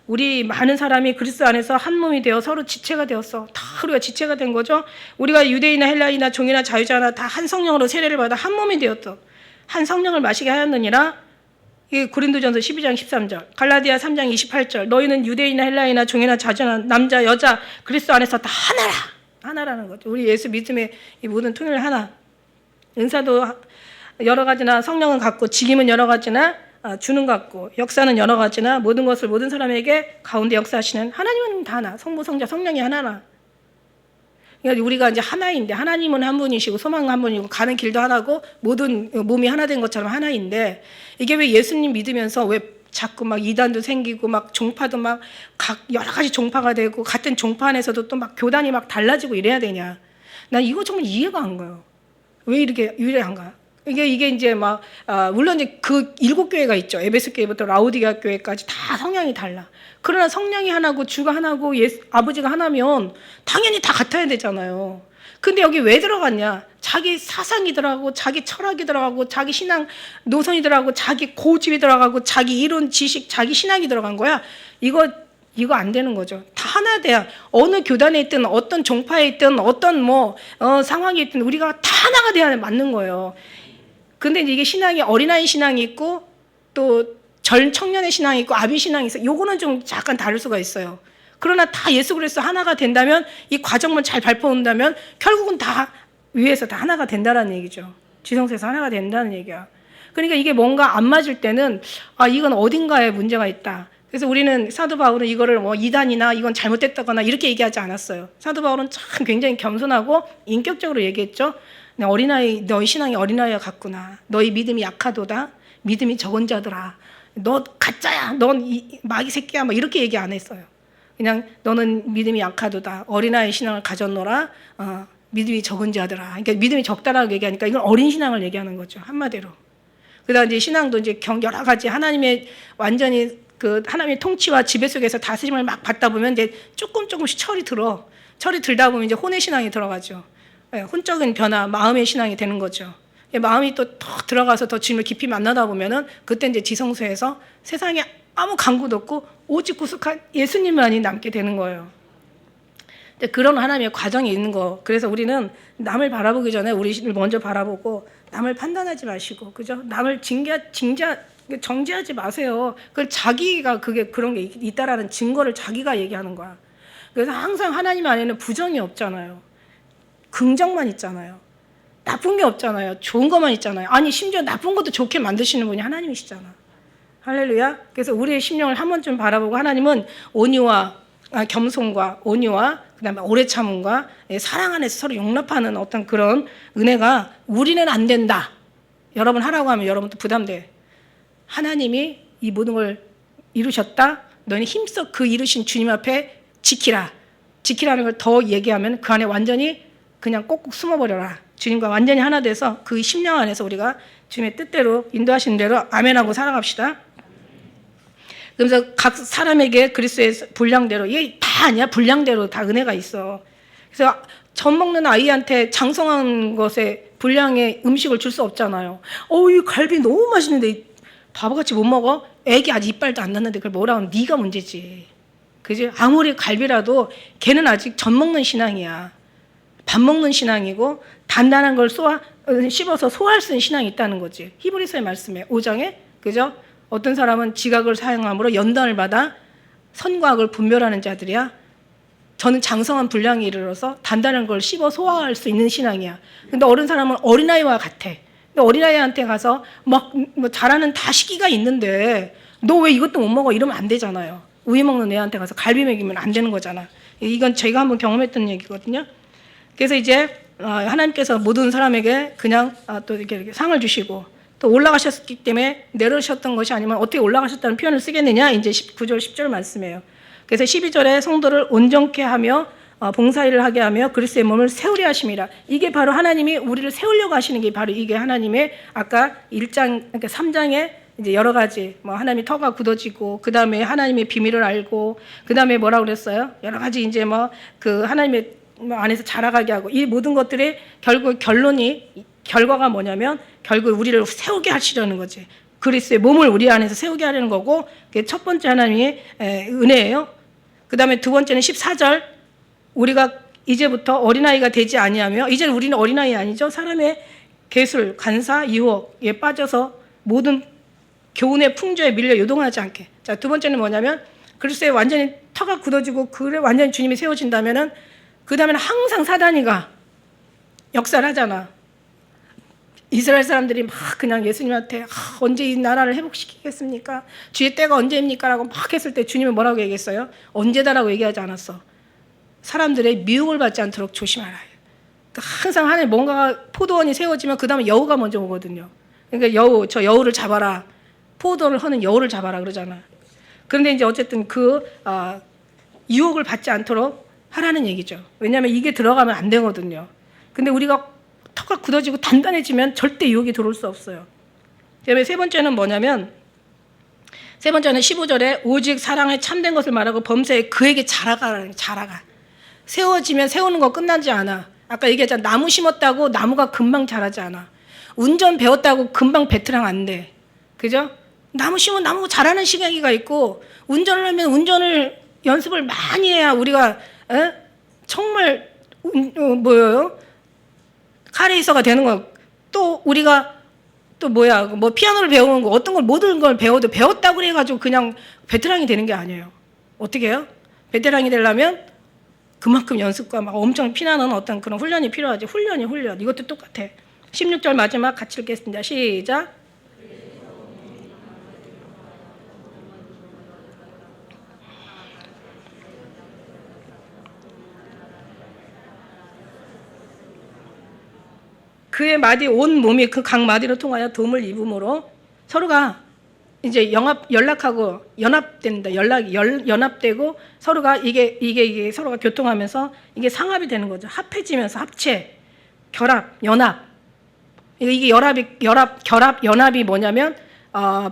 우리 많은 사람이 그리스도 안에서 한 몸이 되어 서로 지체가 되었어. 다 우리가 지체가 된 거죠. 우리가 유대인이나 헬라인이나 종이나 자유자나 다 한 성령으로 세례를 받아 한 몸이 되었어. 한 성령을 마시게 하였느니라. 이게 고린도전서 12장 13절, 갈라디아 3장 28절. 너희는 유대인이나 헬라인이나 종이나 자유나 남자 여자 그리스도 안에서 다 하나라는 거죠. 우리 예수 믿음의 이 모든 통일을 하나. 은사도 여러 가지나 성령은 같고 직임은 여러 가지나 주는 같고 역사는 여러 가지나 모든 것을 모든 사람에게 가운데 역사하시는 하나님은 다 하나. 성부 성자 성령이 하나라. 그러니까 우리가 이제 하나인데 하나님은 한 분이시고 소망은 한 분이고 가는 길도 하나고 모든 몸이 하나 된 것처럼 하나인데 이게 왜 예수님 믿으면서 왜 자꾸 막 이단도 생기고 막 종파도 막 각 여러 가지 종파가 되고 같은 종파 안에서도 또 막 교단이 막 달라지고 이래야 되냐? 난 이거 정말 이해가 안 가요. 왜 이렇게 안 가? 이게 이제 막 물론 이제 그 7교회가 있죠. 에베소 교회부터 라오디게아 교회까지 다 성향이 달라. 그러나 성령이 하나고 주가 하나고 아버지가 하나면 당연히 다 같아야 되잖아요. 근데 여기 왜 들어갔냐? 자기 사상이 들어가고 자기 철학이 들어가고 자기 신앙 노선이 들어가고 자기 고집이 들어가고 자기 이론 지식 자기 신학이 들어간 거야. 이거 안 되는 거죠. 다 하나 돼야 어느 교단에 있든 어떤 종파에 있든 어떤 상황이 있든 우리가 다 하나가 돼야 맞는 거예요. 근데 이게 신앙이 어린아이 신앙이 있고 또 청년의 신앙이 있고 아비 신앙이 있어요. 요거는 좀 약간 다를 수가 있어요. 그러나 다 예수 그리스도 하나가 된다면 이 과정만 잘 밟아온다면 결국은 다 위에서 다 하나가 된다는 얘기죠. 지성소에서 하나가 된다는 얘기야. 그러니까 이게 뭔가 안 맞을 때는 이건 어딘가에 문제가 있다. 그래서 우리는 사도 바울은 이거를 이단이나 이건 잘못됐다거나 이렇게 얘기하지 않았어요. 사도 바울은 참 굉장히 겸손하고 인격적으로 얘기했죠. 너희 신앙이 어린아이와 같구나. 너희 믿음이 약하도다. 믿음이 적은 자들아. 너 가짜야. 넌 마귀 새끼야. 막 이렇게 얘기 안 했어요. 그냥 너는 믿음이 약하도다. 어린아이 신앙을 가졌노라. 믿음이 적은 자들아. 그러니까 믿음이 적다라고 얘기하니까 이건 어린 신앙을 얘기하는 거죠. 한마디로. 그다음 이제 신앙도 이제 여러 가지 하나님의 완전히 그 하나님의 통치와 지배 속에서 다스림을 막 받다 보면 이제 조금씩 철이 들다 보면 이제 혼의 신앙이 들어가죠. 혼적인 변화, 마음의 신앙이 되는 거죠. 마음이 또 더 들어가서 더 주님을 깊이 만나다 보면은 그때 이제 지성소에서 세상에 아무 강구도 없고 오직 구속한 예수님만이 남게 되는 거예요. 그런 하나님의 과정이 있는 거. 그래서 우리는 남을 바라보기 전에 우리를 먼저 바라보고 남을 판단하지 마시고, 그죠? 남을 정죄하지 마세요. 그 자기가 그런 게 있다라는 증거를 자기가 얘기하는 거야. 그래서 항상 하나님 안에는 부정이 없잖아요. 긍정만 있잖아요. 나쁜 게 없잖아요. 좋은 것만 있잖아요. 아니 심지어 나쁜 것도 좋게 만드시는 분이 하나님이시잖아. 할렐루야. 그래서 우리의 심령을 한 번쯤 바라보고, 하나님은 겸손과 온유와 그다음에 오래 참음과 사랑 안에서 서로 용납하는 어떤 그런 은혜가 우리는 안 된다. 여러분 하라고 하면 여러분도 부담돼. 하나님이 이 모든 걸 이루셨다. 너희는 힘써 그 이루신 주님 앞에 지키라는 걸 더 얘기하면 그 안에 완전히 그냥 꼭꼭 숨어버려라. 주님과 완전히 하나 돼서 그 심령 안에서 우리가 주님의 뜻대로 인도하시는 대로 아멘하고 살아갑시다. 그래서 각 사람에게 그리스도의 분량대로, 이게 다 아니야. 분량대로 다 은혜가 있어. 그래서 젖 먹는 아이한테 장성한 것에 분량의 음식을 줄 수 없잖아요. 이 갈비 너무 맛있는데 바보같이 못 먹어? 애기 아직 이빨도 안 났는데 그걸 뭐라 하면 네가 문제지. 그지? 아무리 갈비라도 걔는 아직 젖 먹는 신앙이야. 밥 먹는 신앙이고 단단한 걸 씹어서 소화할 수 있는 신앙이 있다는 거지. 히브리서의 말씀에 5장에, 그죠? 어떤 사람은 지각을 사용함으로 연단을 받아 선과 악을 분별하는 자들이야. 저는 장성한 분량에 이르러서 단단한 걸 씹어 소화할 수 있는 신앙이야. 근데 어른 사람은 어린아이와 같아. 근데 어린아이한테 가서 막 뭐 잘하는 다 시기가 있는데 너 왜 이것도 못 먹어? 이러면 안 되잖아요. 우유 먹는 애한테 가서 갈비 먹이면 안 되는 거잖아. 이건 제가 한번 경험했던 얘기거든요. 그래서 이제 하나님께서 모든 사람에게 그냥 또 이렇게 상을 주시고 또 올라가셨기 때문에 내려오셨던 것이 아니면 어떻게 올라가셨다는 표현을 쓰겠느냐, 이제 9절 10절 말씀이에요. 그래서 12절에 성도를 온전케 하며 봉사일을 하게 하며 그리스도의 몸을 세우려 하심이라. 이게 바로 하나님이 우리를 세우려고 하시는 게 바로 이게 하나님의 아까 1장, 그러니까 3장에 이제 여러 가지 뭐 하나님이 터가 굳어지고 그 다음에 하나님의 비밀을 알고 그 다음에 뭐라 그랬어요? 여러 가지 이제 뭐 그 하나님의 안에서 자라가게 하고, 이 모든 것들이 결국 결과가 뭐냐면 결국 우리를 세우게 하시려는 거지. 그리스도의 몸을 우리 안에서 세우게 하려는 거고, 그게 첫 번째 하나님의 은혜예요. 그 다음에 두 번째는 14절, 우리가 이제부터 어린아이가 되지 아니하며, 이제 우리는 어린아이 아니죠. 사람의 계술, 간사, 유혹에 빠져서 모든 교훈의 풍조에 밀려 요동하지 않게. 자, 두 번째는 뭐냐면 그리스도의 완전히 터가 굳어지고 그래 완전히 주님이 세워진다면은 그 다음에는 항상 사단이가 역사를 하잖아. 이스라엘 사람들이 막 그냥 예수님한테 언제 이 나라를 회복시키겠습니까? 주의 때가 언제입니까? 라고 막 했을 때 주님은 뭐라고 얘기했어요? 언제다라고 얘기하지 않았어. 사람들의 미혹을 받지 않도록 조심하라. 그러니까 항상 하늘 뭔가가 포도원이 세워지면 그 다음에 여우가 먼저 오거든요. 그러니까 저 여우를 잡아라. 포도를 허는 여우를 잡아라 그러잖아. 그런데 이제 어쨌든 유혹을 받지 않도록 하라는 얘기죠. 왜냐하면 이게 들어가면 안 되거든요. 근데 우리가 터가 굳어지고 단단해지면 절대 유혹이 들어올 수 없어요. 그다음에 세 번째는 뭐냐면, 세 번째는 15절에 오직 사랑에 참된 것을 말하고 범사에 그에게 자라가. 세워지면 세우는 거 끝나지 않아. 아까 얘기했잖아. 나무 심었다고 나무가 금방 자라지 않아. 운전 배웠다고 금방 베테랑 안 돼. 그죠? 나무 심으면 나무 자라는 시기가 있고, 운전을 하면 운전을 연습을 많이 해야 우리가 정말 뭐예요? 카레이서가 되는 거. 또 우리가 또 뭐 피아노를 배우는 거, 어떤 걸 모든 걸 배워도 배웠다고 그래가지고 그냥 베테랑이 되는 게 아니에요. 어떻게 해요? 베테랑이 되려면 그만큼 연습과 막 엄청 피나는 어떤 그런 훈련이 필요하지. 훈련. 이것도 똑같아. 16절 마지막 같이 읽겠습니다. 시작. 그의 마디 온 몸이 그 각 마디로 통하여 도움을 입음으로 서로가 이제 연락하고 연합된다. 연합되고 서로가 이게 서로가 교통하면서 이게 상합이 되는 거죠. 합해지면서 합체, 결합, 연합. 이게 연합이 뭐냐면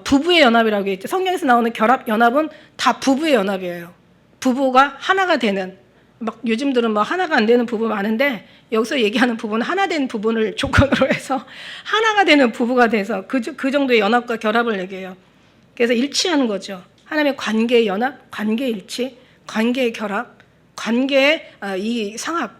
부부의 연합이라고 했죠. 성경에서 나오는 결합 연합은 다 부부의 연합이에요. 부부가 하나가 되는, 막 요즘들은 뭐 하나가 안 되는 부부 많은데 여기서 얘기하는 부부는 하나 된 부분을 조건으로 해서 하나가 되는 부부가 돼서 그 정도의 연합과 결합을 얘기해요. 그래서 일치하는 거죠. 하나님의 관계의 연합, 관계의 일치, 관계의 결합, 관계의 이 상합,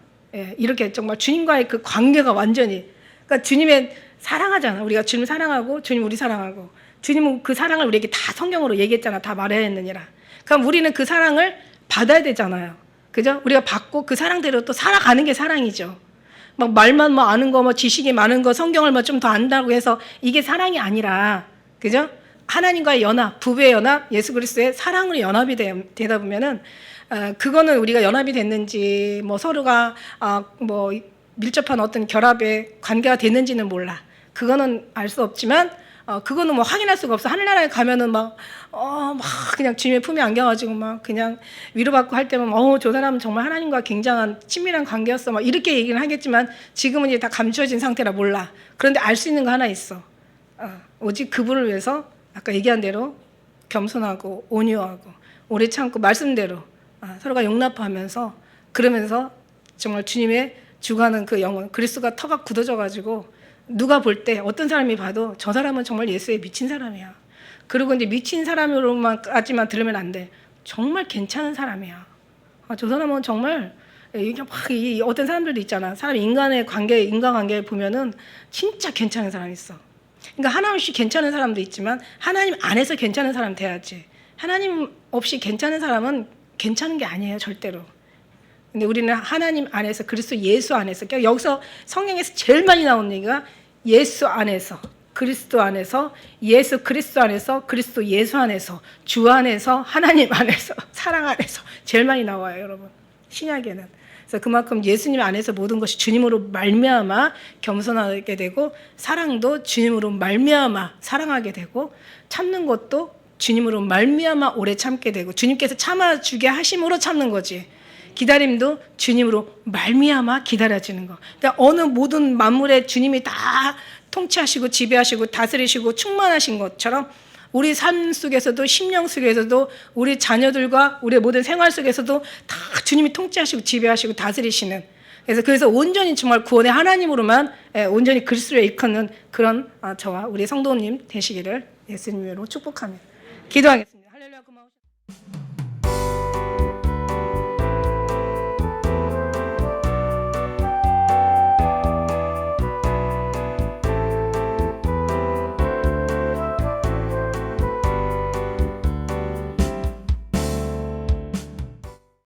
이렇게 정말 주님과의 그 관계가 완전히, 그러니까 주님의 사랑하잖아. 우리가 주님 사랑하고 주님 우리 사랑하고, 주님은 그 사랑을 우리에게 다 성경으로 얘기했잖아. 다 말해야 했느니라. 그럼 우리는 그 사랑을 받아야 되잖아요. 그죠? 우리가 받고 그 사랑대로 또 살아가는 게 사랑이죠. 막 말만 뭐 아는 거, 뭐 지식이 많은 거, 성경을 뭐 좀 더 안다고 해서 이게 사랑이 아니라, 그죠? 하나님과의 연합, 부부의 연합, 예수 그리스도의 사랑으로 연합이 되다 보면은 그거는 우리가 연합이 됐는지, 뭐 서로가 뭐 밀접한 어떤 결합의 관계가 됐는지는 몰라. 그거는 알 수 없지만 그거는 뭐 확인할 수가 없어. 하늘나라에 가면은 막 그냥 주님의 품에 안겨가지고 막 그냥 위로받고 할 때면 저 사람은 정말 하나님과 굉장한 친밀한 관계였어. 막 이렇게 얘기는 하겠지만 지금은 이제 다 감추어진 상태라 몰라. 그런데 알 수 있는 거 하나 있어. 오직 그분을 위해서 아까 얘기한 대로 겸손하고 온유하고 오래 참고 말씀대로 서로가 용납하면서, 그러면서 정말 주님의 주관하는 그 영혼, 그리스도가 터가 굳어져가지고 누가 볼 때 어떤 사람이 봐도 저 사람은 정말 예수에 미친 사람이야. 그리고 이제 미친 사람으로만까지만 들으면 안 돼. 정말 괜찮은 사람이야. 저 사람은 정말 이게 막 어떤 사람들도 있잖아. 사람 인간관계에 보면은 진짜 괜찮은 사람이 있어. 그러니까 하나님 없이 괜찮은 사람도 있지만 하나님 안에서 괜찮은 사람 돼야지. 하나님 없이 괜찮은 사람은 괜찮은 게 아니에요, 절대로. 근데 우리는 하나님 안에서, 그리스도 예수 안에서, 그러니까 여기서 성경에서 제일 많이 나오는 얘기가 예수 안에서, 그리스도 안에서, 예수 그리스도 안에서, 그리스도 예수 안에서, 주 안에서, 하나님 안에서, 사랑 안에서 제일 많이 나와요, 여러분. 신약에는. 그래서 그만큼 예수님 안에서 모든 것이 주님으로 말미암아 겸손하게 되고, 사랑도 주님으로 말미암아 사랑하게 되고, 참는 것도 주님으로 말미암아 오래 참게 되고, 주님께서 참아주게 하심으로 참는 거지. 기다림도 주님으로 말미암아 기다려지는 거. 그러니까 어느 모든 만물에 주님이 다 통치하시고 지배하시고 다스리시고 충만하신 것처럼 우리 삶 속에서도, 심령 속에서도, 우리 자녀들과 우리의 모든 생활 속에서도 다 주님이 통치하시고 지배하시고 다스리시는, 그래서 온전히 정말 구원의 하나님으로만 온전히 그리스도를 일컫는 그런 저와 우리 성도님 되시기를 예수님으로 축복합니다. 기도하겠습니다. 할렐루야. 고마워.